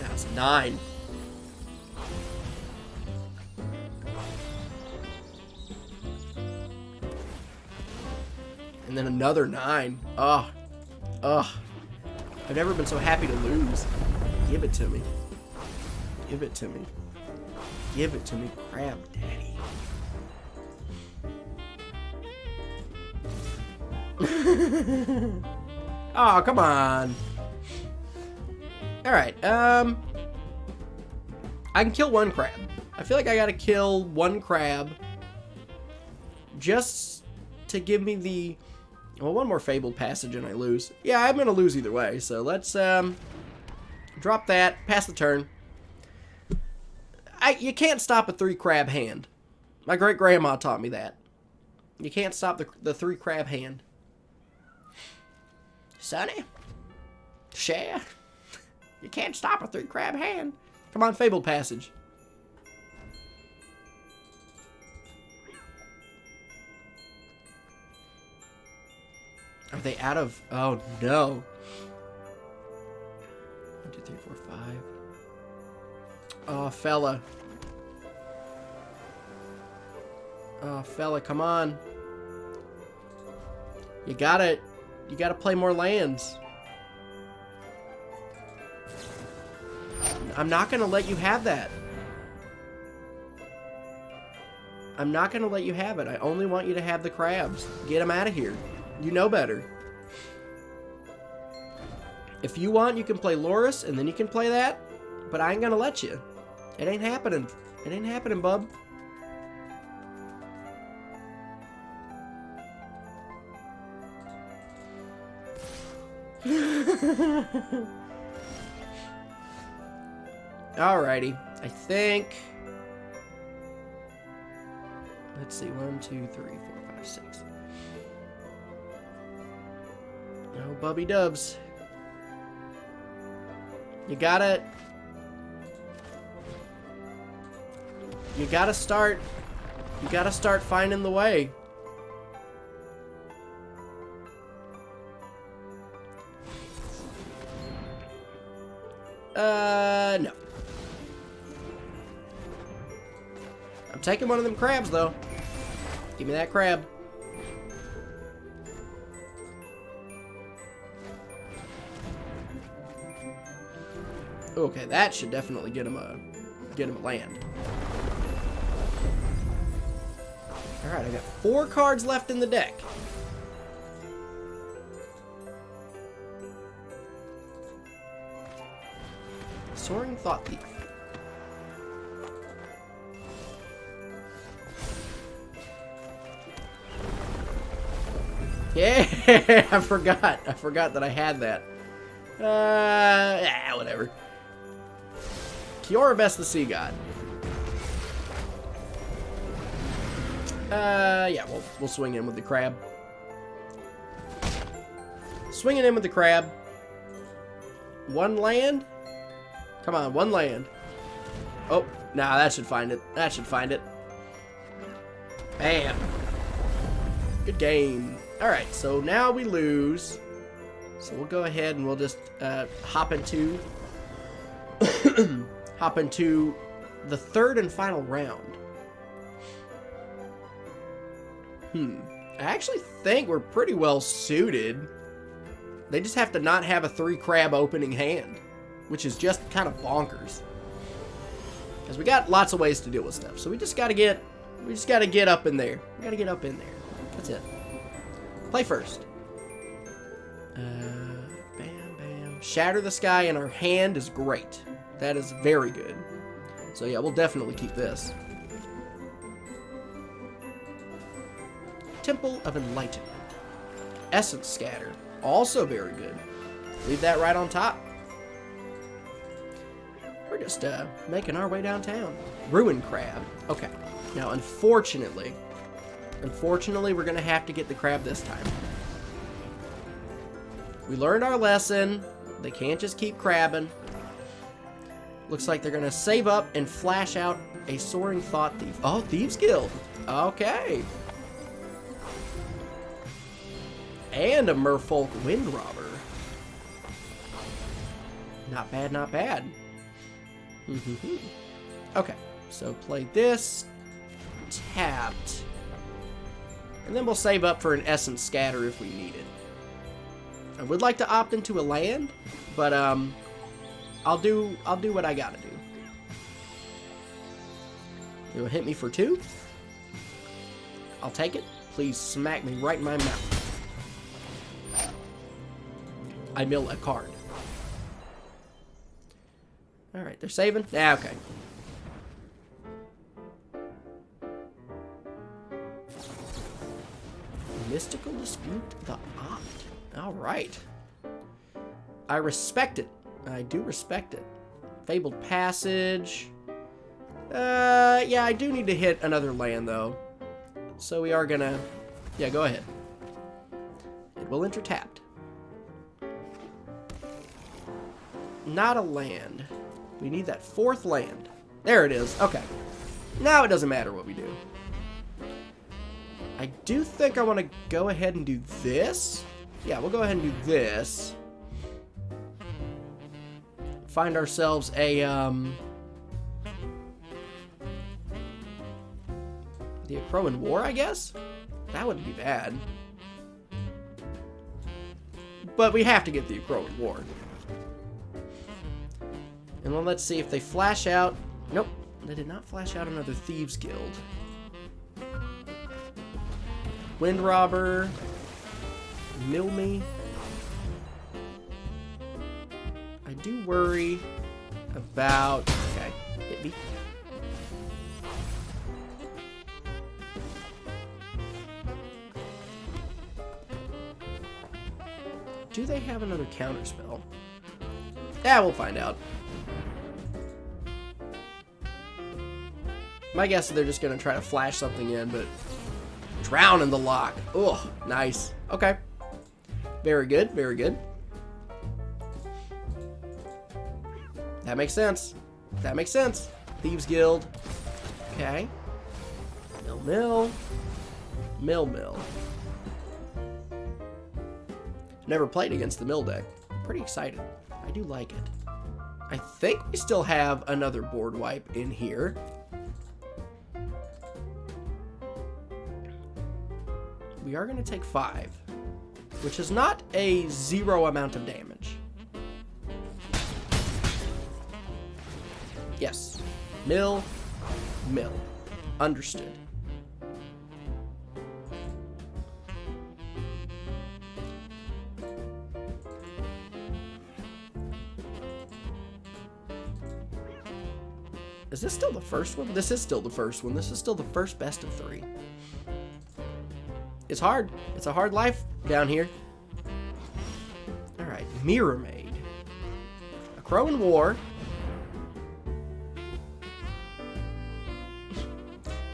That's 9. And then another 9. Ugh. I've never been so happy to lose. Give it to me. Give it to me. Give it to me, crab daddy. Oh, come on. Alright, I can kill one crab. I feel like I gotta kill one crab just to give me the... Well, one more Fabled Passage and I lose. Yeah, I'm gonna lose either way, so let's drop that, pass the turn. You can't stop a 3 crab hand. My great-grandma taught me that. You can't stop the 3 crab hand. Sonny? Share? You can't stop a 3 crab hand. Come on, Fabled Passage. Are they out of... Oh, no. 1, 2, 3, 4, 5. Oh, fella. Oh, fella, come on. You gotta play more lands. I'm not gonna let you have that. I'm not gonna let you have it. I only want you to have the crabs. Get them out of here. You know better. If you want, you can play Loris, and then you can play that. But I ain't gonna let you. It ain't happening. It ain't happening, bub. Alrighty. I think... Let's see. 1, 2, 3, 4, 5, 6. No, Bubby Dubs. You gotta start finding the way. No. I'm taking one of them crabs, though. Give me that crab. Okay, that should definitely get him a land. Alright, I got 4 cards left in the deck. Soaring Thought Thief. Yeah, I forgot that I had that. Whatever. Kiora Best the Sea God. Yeah, we'll swing in with the crab. Swinging in with the crab. One land? Come on, one land. Oh, nah, that should find it. That should find it. Bam. Good game. Alright, so now we lose. So we'll go ahead and we'll just hop into hop into the third and final round. I actually think we're pretty well suited. They just have to not have a 3 crab opening hand, which is just kind of bonkers. Because we got lots of ways to deal with stuff. So we just gotta get up in there. We gotta get up in there. That's it. Play first. Bam, bam. Shatter the Sky in our hand is great. That is very good. So yeah, we'll definitely keep this. Temple of Enlightenment. Essence Scatter. Also very good. Leave that right on top. We're just making our way downtown. Ruin Crab. Okay. Now, unfortunately, we're going to have to get the crab this time. We learned our lesson. They can't just keep crabbing. Looks like they're going to save up and flash out a Soaring Thought Thief. Oh, Thieves Guild. Okay. And a Merfolk Wind Robber. Not bad, not bad. Okay, so play this. Tapped. And then we'll save up for an Essence Scatter if we need it. I would like to opt into a land, but I'll do what I gotta do. You'll hit me for 2. I'll take it. Please smack me right in my mouth. I mill a card. Alright, they're saving? Yeah, okay. Mystical Dispute the Opt. Alright. I respect it. I do respect it. Fabled Passage. Yeah, I do need to hit another land, though. So we are gonna... Yeah, go ahead. It will enter tapped. Not a land. We need that 4th land. There it is. Okay. Now it doesn't matter what we do. I do think I want to go ahead and do this. Yeah, we'll go ahead and do this. Find ourselves a, the Crowan War, I guess? That wouldn't be bad. But we have to get the Crowan War. And then let's see if they flash out. Nope, they did not flash out another Thieves Guild. Wind Robber. Mill me. I do worry about... Okay, hit me. Do they have another counterspell? Yeah, we'll find out. My guess is they're just going to try to flash something in, but... Drown in the Lock. Ugh, nice. Okay. Very good, very good. That makes sense. That makes sense. Thieves Guild. Okay. Mill, mill. Mill, mill. Never played against the mill deck. Pretty excited. I do like it. I think we still have another board wipe in here. We are going to take 5, which is not a 0 amount of damage. Yes. Mill. Mill. Understood. Is this still the first one? This is still the first one. This is still the first best of 3. It's hard. It's a hard life down here. Alright, Mirror Maid. A crow in war.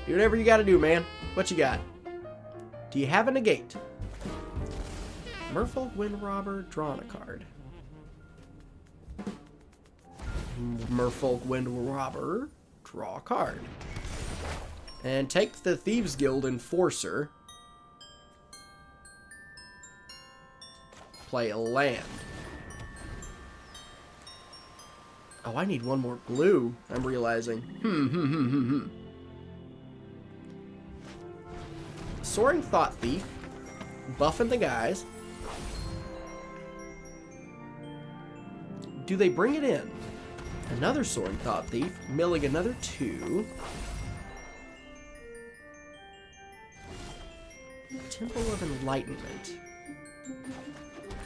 Do whatever you gotta do, man. What you got? Do you have a negate? Merfolk Wind Robber, drawing a card. Merfolk Wind Robber, draw a card. And take the Thieves Guild Enforcer. Play a land. Oh, I need one more blue, I'm realizing. Soaring Thought Thief. Buffing the guys. Do they bring it in? Another Soaring Thought Thief. Milling another 2. Temple of Enlightenment.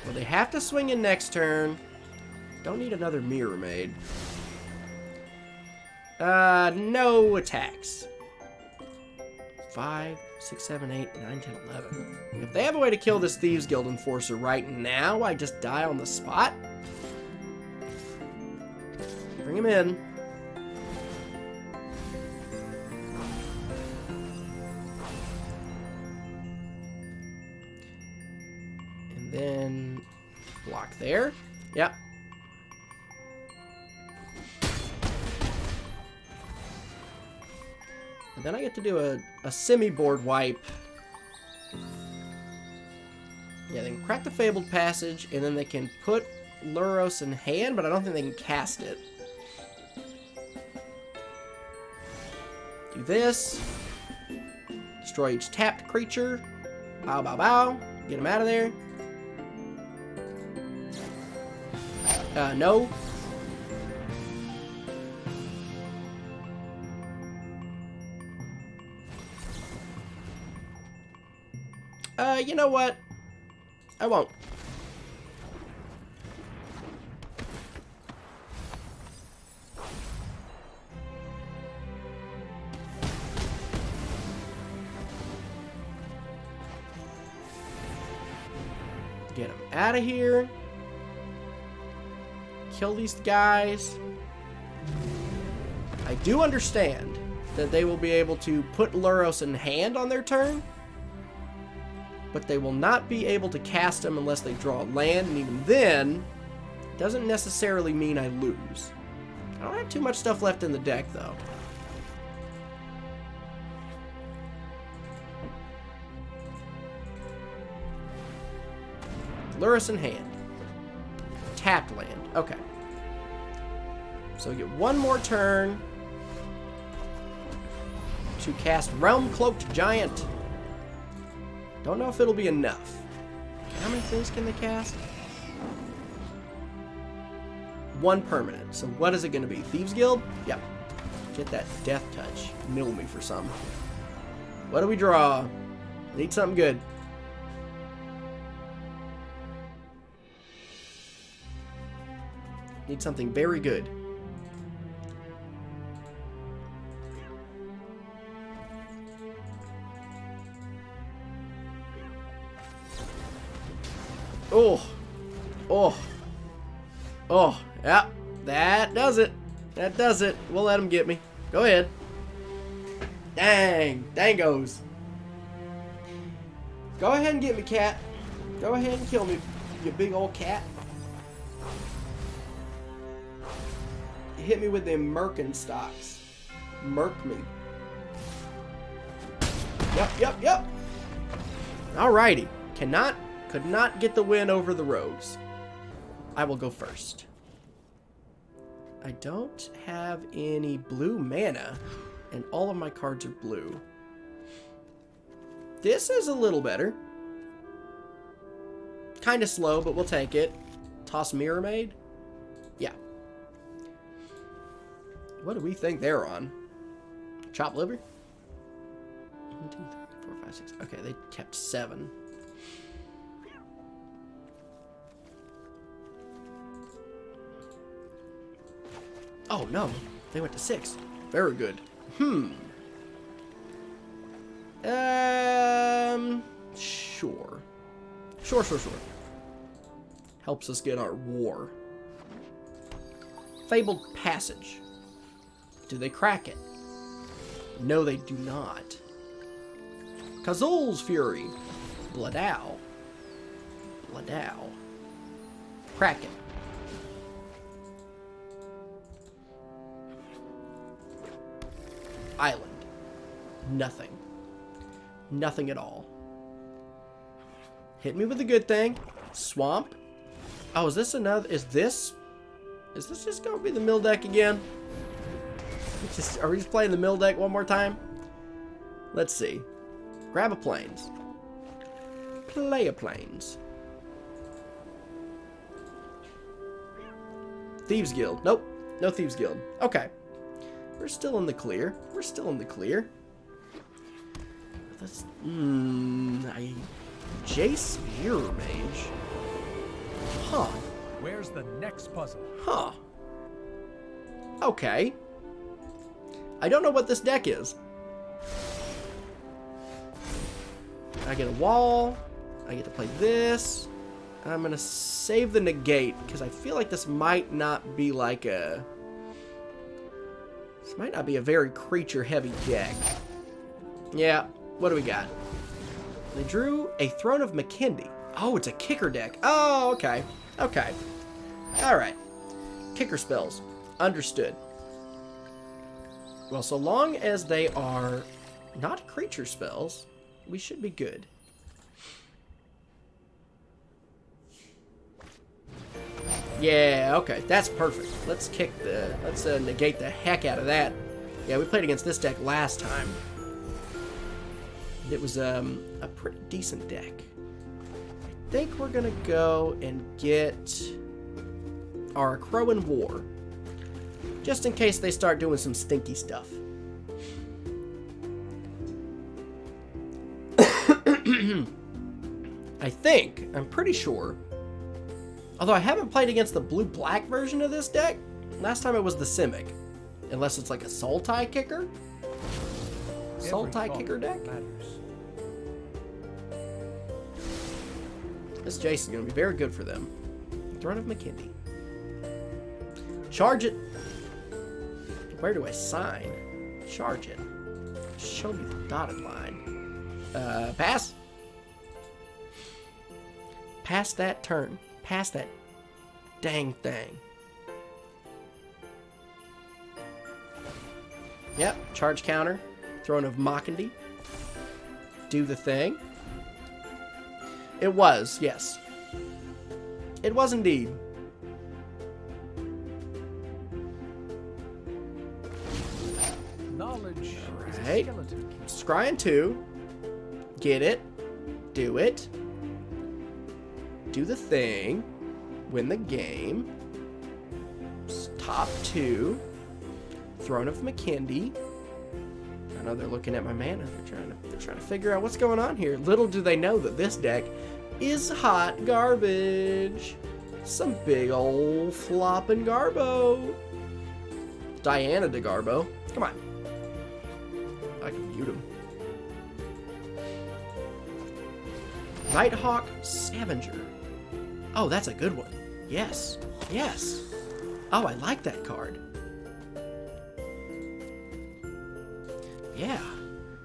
Well, they have to swing in next turn. Don't need another Mirror Maid. No attacks. 5, 6, 7, 8, 9, 10, 11. If they have a way to kill this Thieves Guild Enforcer right now, I just die on the spot. Bring him in. And then block there. Yep. And then I get to do a semi-board wipe. Yeah, they can crack the Fabled Passage, and then they can put Luros in hand, but I don't think they can cast it. Do this. Destroy each tapped creature. Bow, bow, bow. Get him out of there. No. You know what? I won't. Get them out of here. Kill these guys. I do understand that they will be able to put Luros in hand on their turn, but they will not be able to cast them unless they draw land, and even then, it doesn't necessarily mean I lose. I don't have too much stuff left in the deck, though. Luros in hand. Tapped land. Okay. So we get one more turn to cast Realm Cloaked Giant. Don't know if it'll be enough. How many things can they cast? One permanent. So what is it going to be? Thieves Guild? Yep. Get that Death Touch. Mill me for some. What do we draw? Need something good. Need something very good. Oh. Oh. Oh. Yeah. That does it. That does it. We'll let him get me. Go ahead. Dang. Dangos. Go ahead and get me, cat. Go ahead and kill me, you big old cat. Hit me with them Merkenstocks. Merc me. Yep. Alrighty. Could not get the win over the rogues. I will go first. I don't have any blue mana, and all of my cards are blue. This is a little better. Kind of slow, but we'll take it. Toss Mirror Maid? Yeah. What do we think they're on? Chop liver? 1, 2, 3, 4, 5, 6. Okay, they kept 7. Oh no, they went to 6. Very good. Sure. Sure. Helps us get our war. Fabled Passage. Do they crack it? No, they do not. Kazul's Fury. Bladow. Crack it. Island. Nothing. Nothing at all. Hit me with a good thing. Swamp. Oh, is this another... Is this just going to be the mill deck again? Are we just playing the mill deck one more time? Let's see. Grab a plains. Play a plains. Thieves Guild. Nope. No Thieves Guild. Okay. We're still in the clear. Let's... Jace Mirror Mage. Huh. Where's the next puzzle? Huh. Okay. I don't know what this deck is. I get a wall. I get to play this. And I'm going to save the negate because I feel like this might not be like a... This might not be a very creature-heavy deck. Yeah. What do we got? They drew a Throne of McKindy. Oh, it's a kicker deck. Oh, okay. Okay. Alright. Kicker spells. Understood. Well, so long as they are not creature spells, we should be good. Yeah, okay. That's perfect. Let's negate the heck out of that. Yeah, we played against this deck last time. It was a pretty decent deck. I think we're gonna go and get our Crow in War, just in case they start doing some stinky stuff. I'm pretty sure, although I haven't played against the blue-black version of this deck. Last time it was the Simic, unless it's like a Sultai kicker. Sultai kicker deck? This Jace is going to be very good for them. Throne of McKindy. Charge it. Where do I sign? Charge it. Show me the dotted line. Pass. Pass that turn. Pass that dang thing. Yep. Charge counter. Throne of McKindy. Do the thing. It was, yes. It was indeed. Knowledge is a Right. skeleton. Scrying 2. Get it. Do it. Do the thing. Win the game. Top 2. Throne of McKindy. I know they're looking at my mana. They're trying to figure out what's going on here. Little do they know that this deck is hot garbage. Some big old flopping Garbo. Diana de Garbo. Come on. I can mute him. Nighthawk Scavenger. Oh, that's a good one. Yes. Yes. Oh, I like that card. Yeah.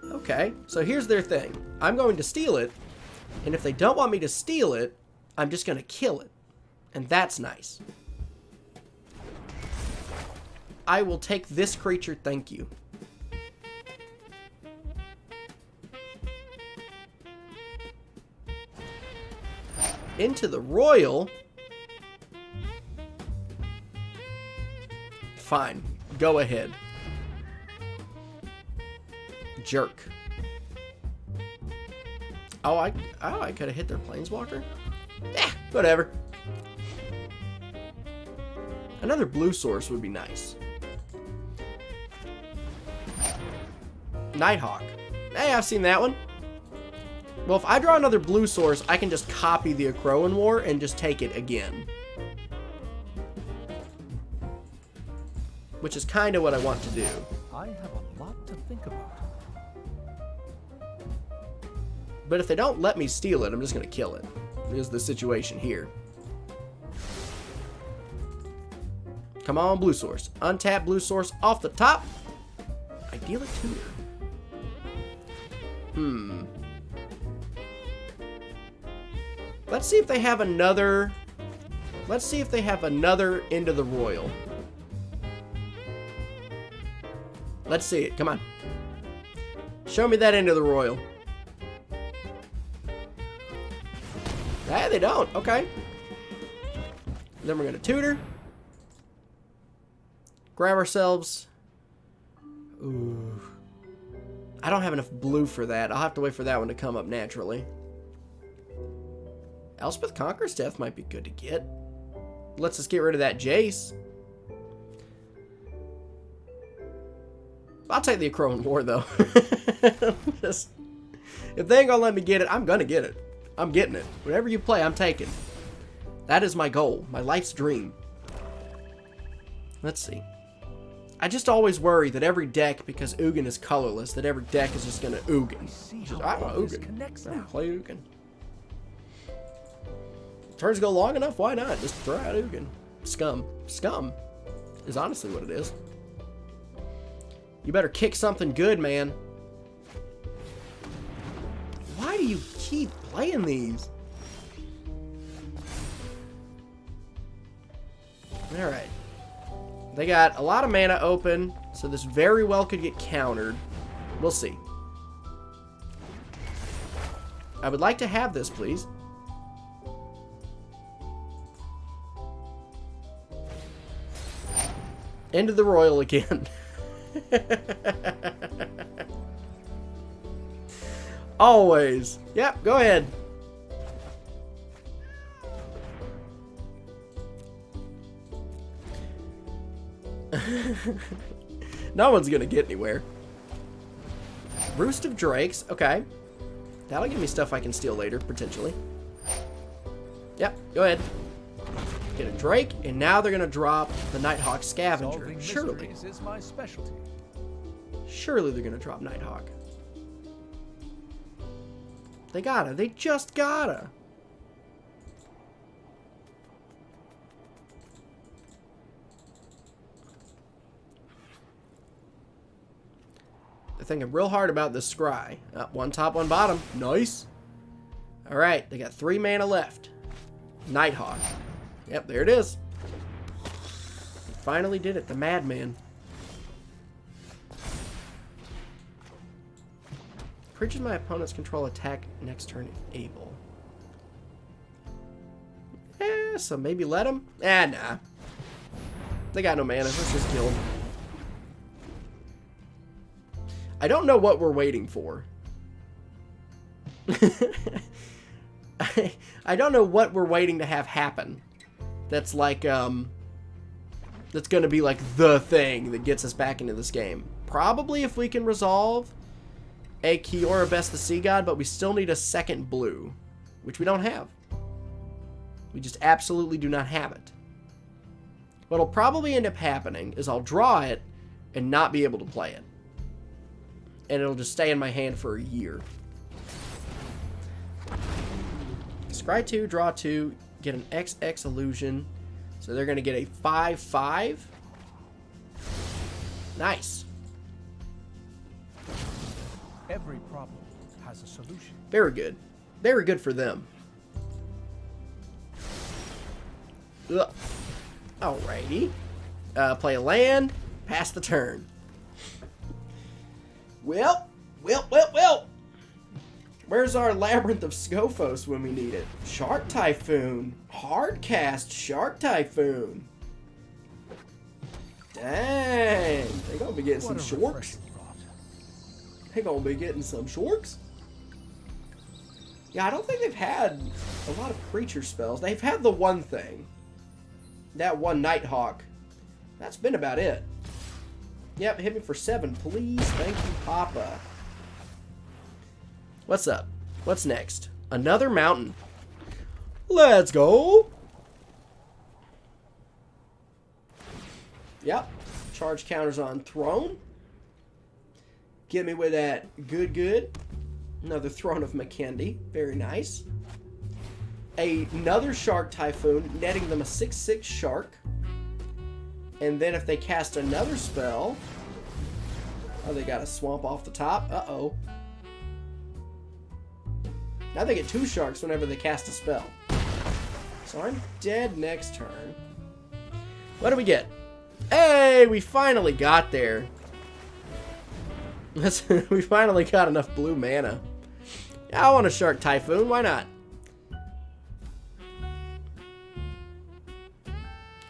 Okay. So here's their thing. I'm going to steal it. And if they don't want me to steal it, I'm just going to kill it. And that's nice. I will take this creature, thank you. Into the Royal. Fine. Go ahead. Jerk. Oh, I could have hit their Planeswalker? Eh, whatever. Another blue source would be nice. Nighthawk. Hey, I've seen that one. Well, if I draw another blue source, I can just copy the Akroan War and just take it again. Which is kind of what I want to do. I have a lot to think about. But if they don't let me steal it, I'm just going to kill it. Is the situation here. Come on, blue source. Untap blue source off the top. Ideal a tutor. Let's see if they have another... Let's see if they have another Into the Royal. Let's see it. Come on. Show me that Into the Royal. Ah, they don't. Okay. Then we're going to tutor. Grab ourselves... Ooh. I don't have enough blue for that. I'll have to wait for that one to come up naturally. Elspeth Conqueror's Death might be good to get. Let's just get rid of that Jace. I'll take the Acroan War, though. Just, if they ain't gonna let me get it, I'm gonna get it. I'm getting it. Whatever you play, I'm taking. That is my goal. My life's dream. Let's see. I just always worry that every deck, because Ugin is colorless, that every deck is just gonna Ugin. I'm a Ugin. I'm play Ugin. Turns go long enough, why not? Just throw out Ugin. Scum. Scum is honestly what it is. You better kick something good, man. Why do you keep playing these? Alright. They got a lot of mana open, so this very well could get countered. We'll see. I would like to have this, please. Into the Royal again. Always. Yep, go ahead. No one's gonna get anywhere. Roost of Drakes. Okay. That'll give me stuff I can steal later, potentially. Yep, go ahead. Get a Drake, and now they're gonna drop the Nighthawk Scavenger. Solving Surely. mysteries is my specialty. Surely they're gonna drop Nighthawk. They gotta. They just gotta. They're thinking real hard about this Scry. One top, one bottom. Nice. Alright, they got 3 mana left. Nighthawk. Yep, there it is. Finally did it, the madman. Creatures my opponents control attack next turn if able. So maybe let them? Nah. They got no mana, let's just kill them. I don't know what we're waiting for. I don't know what we're waiting to have happen. That's like, that's gonna be like the thing that gets us back into this game. Probably if we can resolve a Kiora Best the Sea God, but we still need a second blue, which we don't have. We just absolutely do not have it. What'll probably end up happening is I'll draw it and not be able to play it. And it'll just stay in my hand for a year. Scry 2, draw 2, get an XX illusion. So they're going to get a 5/5. Nice. Every problem has a solution. Very good. Very good for them. Ugh. Alrighty. Play a land. Pass the turn. Well. Where's our Labyrinth of Scophos when we need it? Shark Typhoon. Hardcast Shark Typhoon. Dang. They gonna be getting some shorks. They gonna be getting some shorks. Yeah, I don't think they've had a lot of creature spells. They've had the one thing. That one Nighthawk. That's been about it. Yep, hit me for 7, please. Thank you, Papa. What's up? What's next? Another mountain. Let's go. Yep. Charge counters on Throne. Get me with that good. Another Throne of Mackendy. Very nice. Another Shark Typhoon, netting them a 6/6 shark. And then if they cast another spell... Oh, they got a swamp off the top. Uh-oh. Now they get 2 sharks whenever they cast a spell. So I'm dead next turn. What do we get? Hey, we finally got there. We finally got enough blue mana. Yeah, I want a Shark Typhoon. Why not?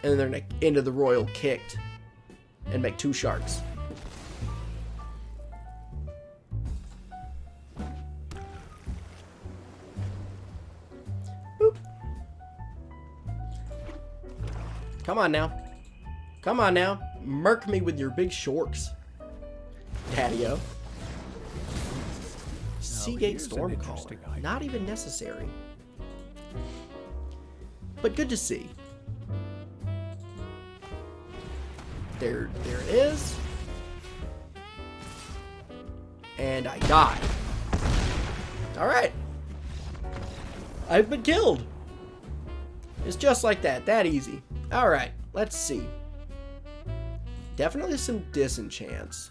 And then they're into the Royal Kicked and make 2 sharks. Boop. Come on now. Come on now. Murk me with your big shorks. Daddy-o. Seagate Stormcaller. Not even necessary. But good to see. There it is. And I die. Alright. I've been killed. It's just like that. That easy. Alright. Let's see. Definitely some disenchants.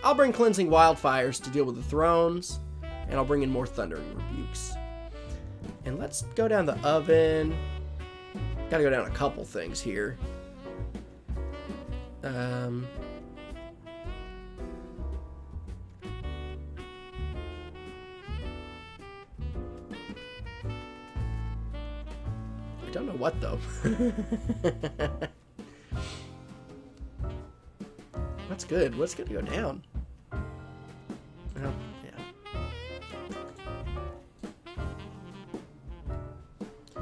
I'll bring Cleansing Wildfires to deal with the Thrones. And I'll bring in more Thundering Rebukes. And let's go down the oven. Gotta go down a couple things here. I don't know what though. What's good? What's gonna go down? Well, yeah. I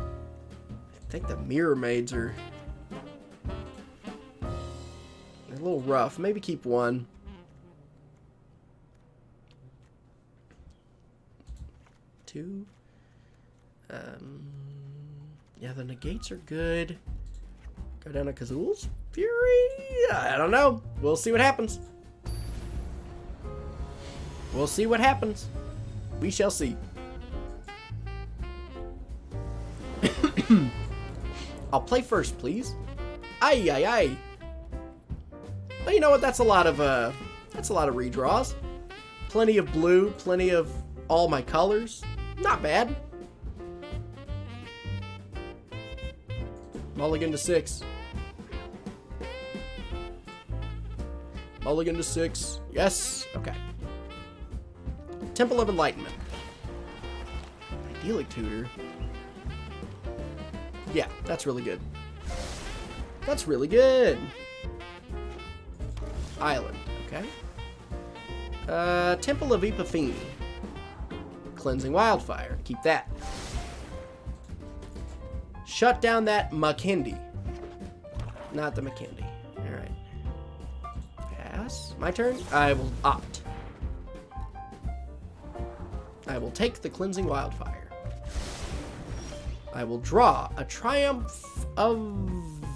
think the Mirror Maids are a little rough. Maybe keep 1. 2. Yeah, the negates are good. Go down to Kazul's Fury? I don't know. We'll see what happens. We'll see what happens. We shall see. I'll play first, please. Aye, aye, aye. But you know what? That's a lot of redraws. Plenty of blue, plenty of all my colors. Not bad. Mulligan to 6. Mulligan to 6. Yes. Okay. Temple of Enlightenment. Idyllic Tutor. Yeah, that's really good. That's really good. Island. Okay. Temple of Epiphany. Cleansing Wildfire. Keep that. Shut down that Mackendy. Not the Mackendy. Alright. Pass. My turn. I will opt. I will take the Cleansing Wildfire. I will draw a Triumph of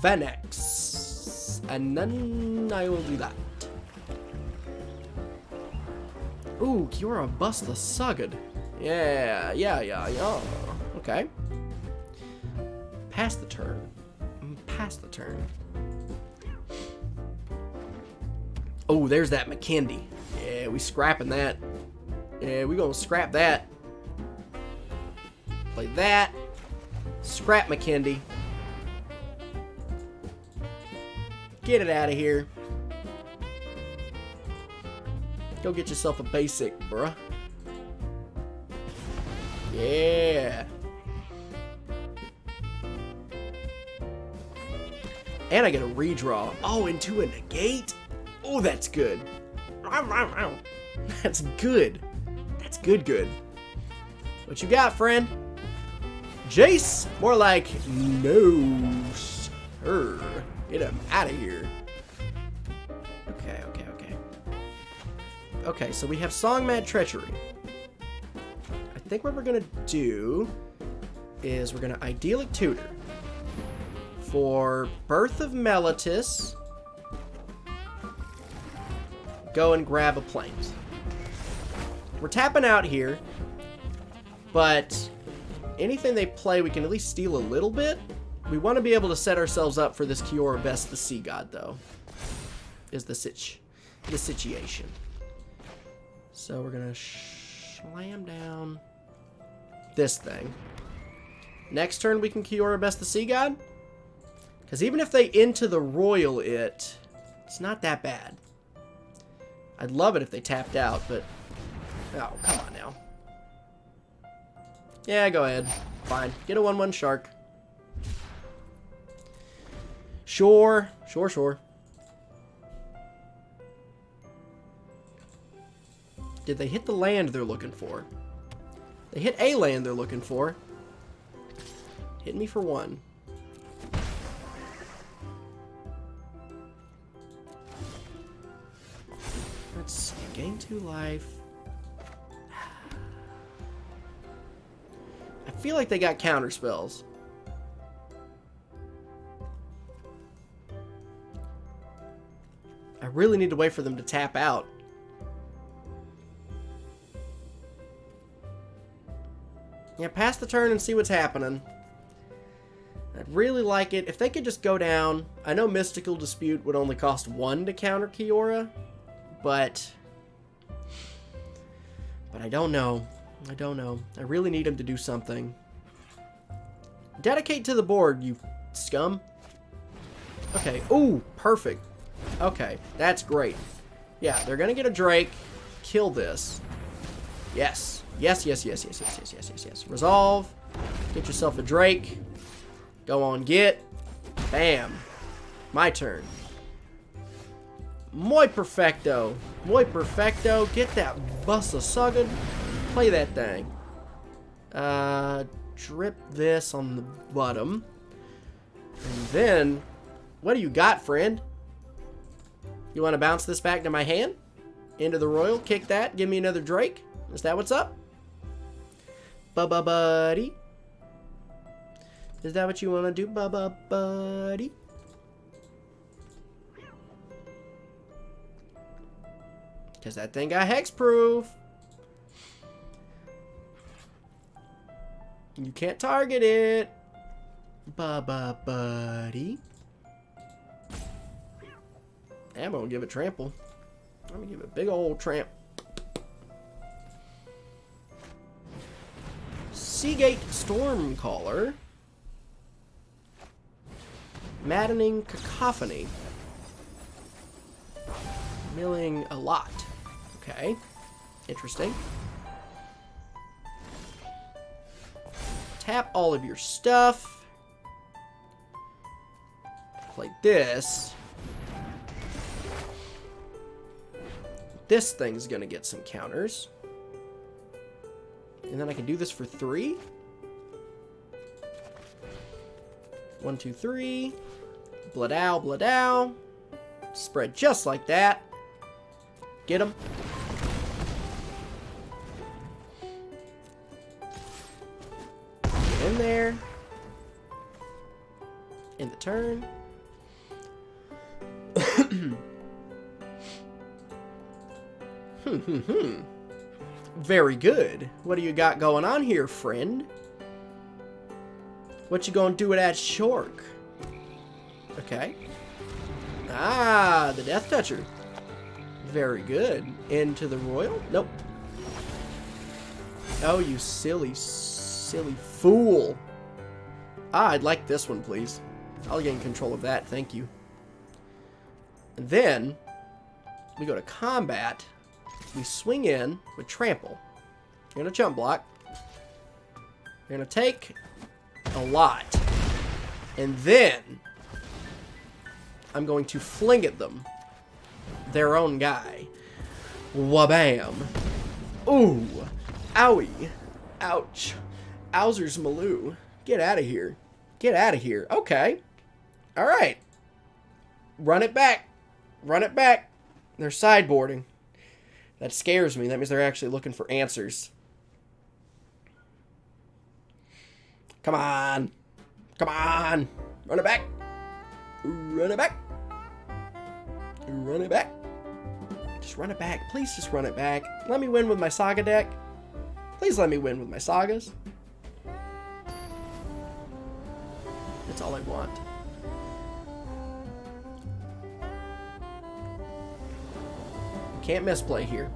Venex. And then I will do that. Ooh, Kiora Bust the Sugged. Yeah. Okay. Pass the turn. Oh, there's that Mackendy. Yeah, we scrapping that. Yeah, we gonna scrap that. Play that. Scrap Mackendy. Get it out of here. Go get yourself a basic, bruh. Yeah. And I get a redraw. Oh, into a negate? Oh, that's good. That's good. That's good. What you got, friend? Jace? More like, no, sir. Get him out of here. Okay. Okay, so we have Songmad Treachery. I think what we're gonna do is we're gonna Idyllic Tutor. For Birth of Meletis, go and grab a plains. We're tapping out here, but anything they play, we can at least steal a little bit. We want to be able to set ourselves up for this Kiora Best the Sea God, though, is the situation. So we're going to slam down this thing. Next turn, we can Kiora Best the Sea God. Because even if they into the Royal it's not that bad. I'd love it if they tapped out, but... Oh, come on now. Yeah, go ahead. Fine. Get a 1/1 shark. Sure. Sure. Did they hit the land they're looking for? They hit a land they're looking for. Hit me for 1. Let's see. Gain 2 life. I feel like they got counter spells. I really need to wait for them to tap out. Yeah, pass the turn and see what's happening. I'd really like it if they could just go down. I know Mystical Dispute would only cost 1 to counter Kiora, but I don't know. I really need him to do something. Dedicate to the board, you scum. Okay. Ooh, perfect. Okay, that's great. Yeah, they're gonna get a Drake. Kill this. Yes. Yes. Resolve. Get yourself a Drake. Go on, get. Bam. My turn. Muy perfecto. Get that bussa sugged. Play that thing. Drip this on the bottom. And then, what do you got, friend? You want to bounce this back to my hand? Into the Royal, kick that, give me another Drake? Is that what's up? Buddy? Is that what you want to do, buddy? Because that thing got hexproof. You can't target it. Buddy. I'm gonna give it trample. I'm gonna give it a big old tramp. Seagate Stormcaller. Maddening Cacophony. Milling a lot. Okay. Interesting. Tap all of your stuff. Play this. This thing's gonna get some counters. And then I can do this for 3. 1, 2, 3. Bladow. Spread just like that. Get him. Get in there. In the turn. Very good. What do you got going on here, friend? What you gonna do with that shark? Okay. Ah, the Death Toucher. Very good. Into the Royal? Nope. Oh, you silly fool. Ah, I'd like this one, please. I'll gain control of that, thank you. And then, we go to combat. We swing in with Trample. You're going to jump block. You're going to take a lot. And then, I'm going to fling at them. Their own guy. Wabam. Ooh. Owie. Ouch. Owzers Maloo. Get out of here. Get out of here. Okay. Alright. Run it back. Run it back. They're sideboarding. That scares me. That means they're actually looking for answers. Come on. Come on. Run it back. Run it back. Run it back. Just run it back. Please just run it back. Let me win with my saga deck. Please let me win with my sagas. That's all I want. Can't misplay here.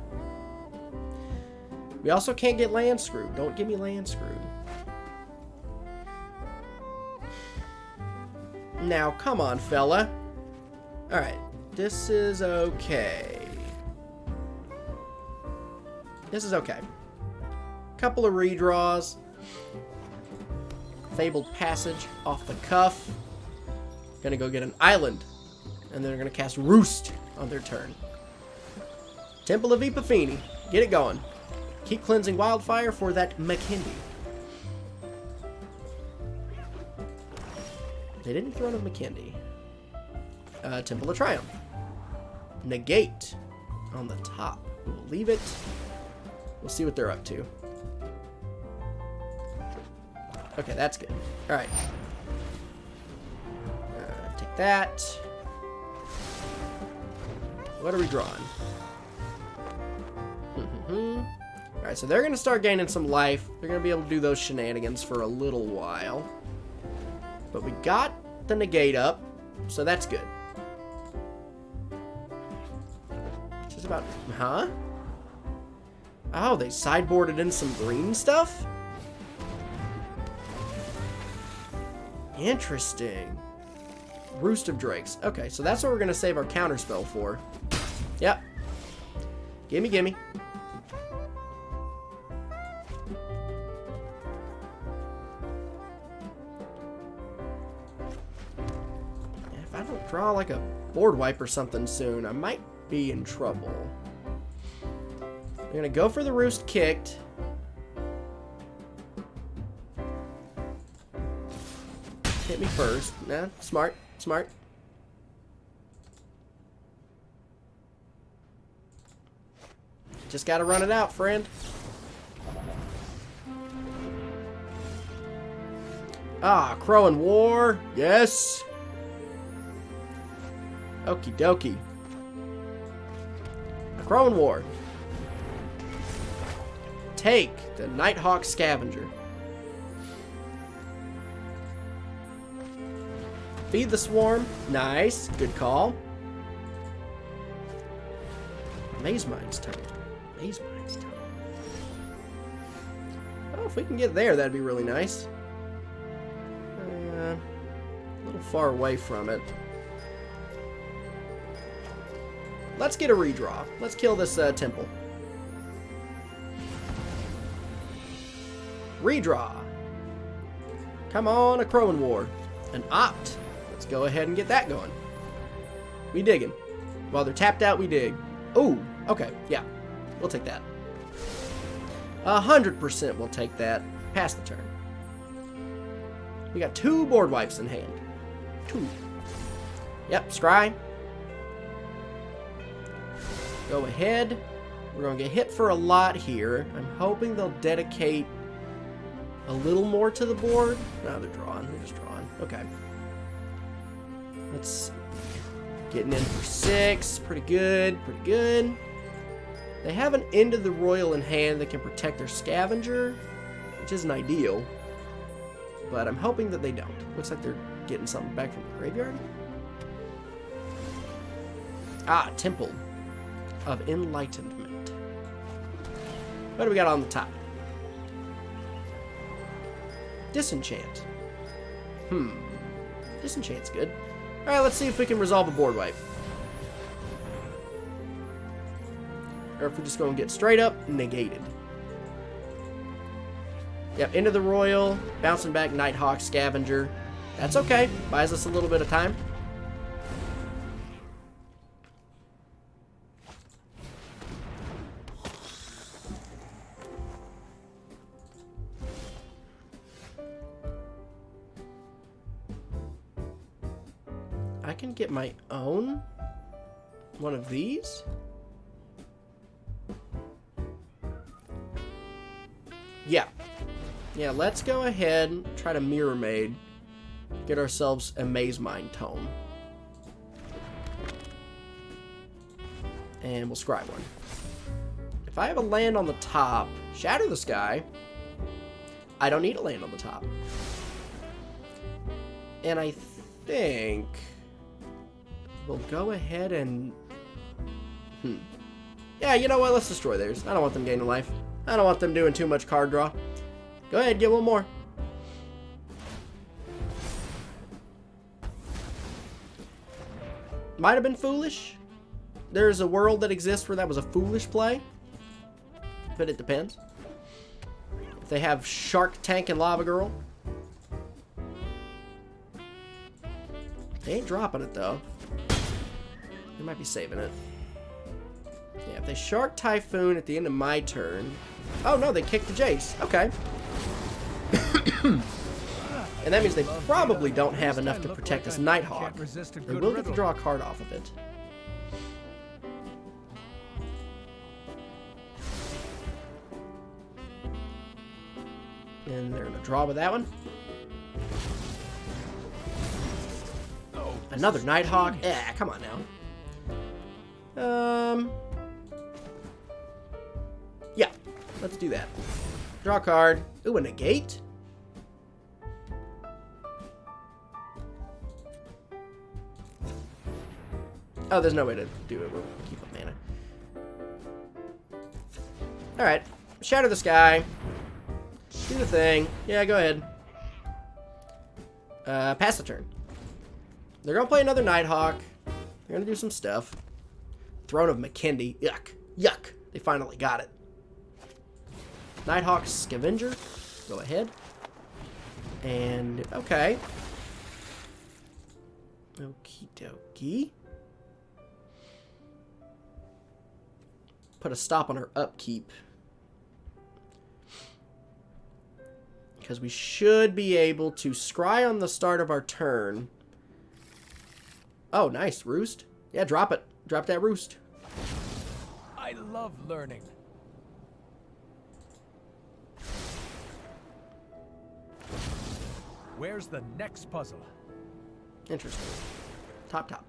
We also can't get land screwed. Don't give me land screwed. Now, come on, fella. Alright, this is okay. This is okay. Couple of redraws. Fabled Passage off the cuff. Gonna go get an island. And they're gonna cast Roost on their turn. Temple of Epiphany. Get it going. Keep cleansing Wildfire for that McKindy. They didn't throw in a McKindy. Temple of Triumph. Negate on the top. We'll leave it. We'll see what they're up to. Okay, that's good. Alright. Take that. What are we drawing? Alright, so they're going to start gaining some life. They're going to be able to do those shenanigans for a little while. But we got the negate up, so that's good. Just about... Huh? Oh, they sideboarded in some green stuff? Interesting. Roost of Drakes. Okay, so that's what we're going to save our counterspell for. Yep. Gimme, gimme. If I don't draw like a board wipe or something soon, I might be in trouble. I'm going to go for the Roost kicked. Hit me first. Nah, smart, smart. Just gotta run it out, friend. Ah, Crow and War. Yes. Okie dokie. Crow and War. Take the Nighthawk Scavenger. Feed the Swarm. Nice. Good call. Maze Mine's turn. Maze Mine's turn. Oh, if we can get there, that'd be really nice. A little far away from it. Let's get a redraw. Let's kill this temple. Redraw. Come on, a Crow and War. An Opt. Let's go ahead and get that going. We digging. While they're tapped out, we dig. Ooh, okay, yeah. We'll take that. 100% we'll take that. Pass the turn. We got 2 board wipes in hand. 2. Yep, scry. Go ahead. We're going to get hit for a lot here. I'm hoping they'll dedicate a little more to the board. No, they're drawing. They're just drawing. Okay. Let's see. Getting in for 6. Pretty good. Pretty good. They have an End of the Royal in hand that can protect their Scavenger, which isn't ideal. But I'm hoping that they don't. Looks like they're getting something back from the graveyard. Ah, Temple of Enlightenment. What do we got on the top? Disenchant. Disenchant's good. Alright, let's see if we can resolve a board wipe. Or if we're just going to get straight up negated. Yep, End of the Royal, bouncing back Nighthawk Scavenger. That's okay. Buys us a little bit of time. I can get my own one of these. Yeah, let's go ahead and try to Mirror Maid. Get ourselves a Maze Mind Tome. And we'll scry one. If I have a land on the top, shatter the sky. I don't need a land on the top. And I think we'll go ahead and... Yeah, you know what? Let's destroy theirs. I don't want them gaining life. I don't want them doing too much card draw. Go ahead, get one more. Might have been foolish. There's a world that exists where that was a foolish play. But it depends. If they have Shark Tank and Lava Girl. They ain't dropping it, though. They might be saving it. Yeah, if they Shark Typhoon at the end of my turn... Oh, no, they kicked the Jace. Okay. And that means they probably don't have enough to protect this Nighthawk. They will get to draw a card off of it. And they're going to draw with that one. Another Nighthawk. Yeah, come on now. Yeah, let's do that. Draw a card. Ooh, a negate? Oh, there's no way to do it. We'll keep up mana. Alright. Shatter the sky. Do the thing. Yeah, go ahead. Pass the turn. They're going to play another Nighthawk. They're going to do some stuff. Throne of McKindy. Yuck. Yuck. They finally got it. Nighthawk Scavenger. Go ahead. And, okay. Okie dokie. Put a stop on her upkeep. Because we should be able to scry on the start of our turn. Oh, nice. Roost. Yeah, drop it. Drop that roost. I love learning. Where's the next puzzle? Interesting. Top.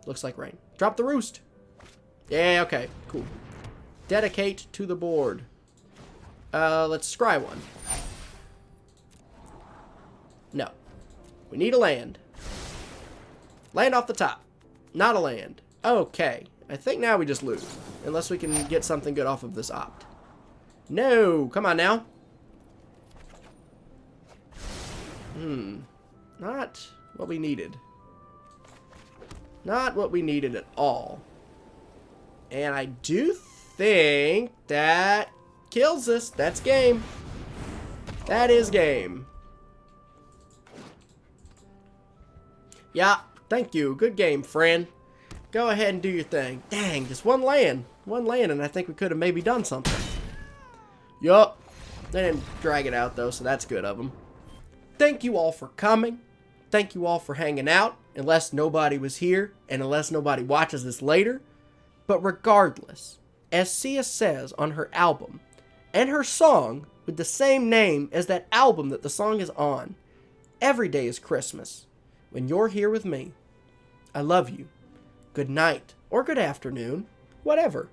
Looks like rain. Drop the roost. Yeah, okay. Cool. Dedicate to the board. Let's scry one. No. We need a land. Land off the top. Not a land. Okay. I think now we just lose. Unless we can get something good off of this opt. No! Come on now. Not what we needed. Not what we needed at all. And I do think that kills us. That's game. That is game. Yeah, thank you. Good game, friend. Go ahead and do your thing. Dang, just one land. One land, and I think we could have maybe done something. Yup. They didn't drag it out, though, so that's good of them. Thank you all for coming. Thank you all for hanging out, unless nobody was here, and unless nobody watches this later. But regardless, as Sia says on her album, and her song with the same name as that album that the song is on, every day is Christmas. When you're here with me, I love you. Good night, or good afternoon, whatever.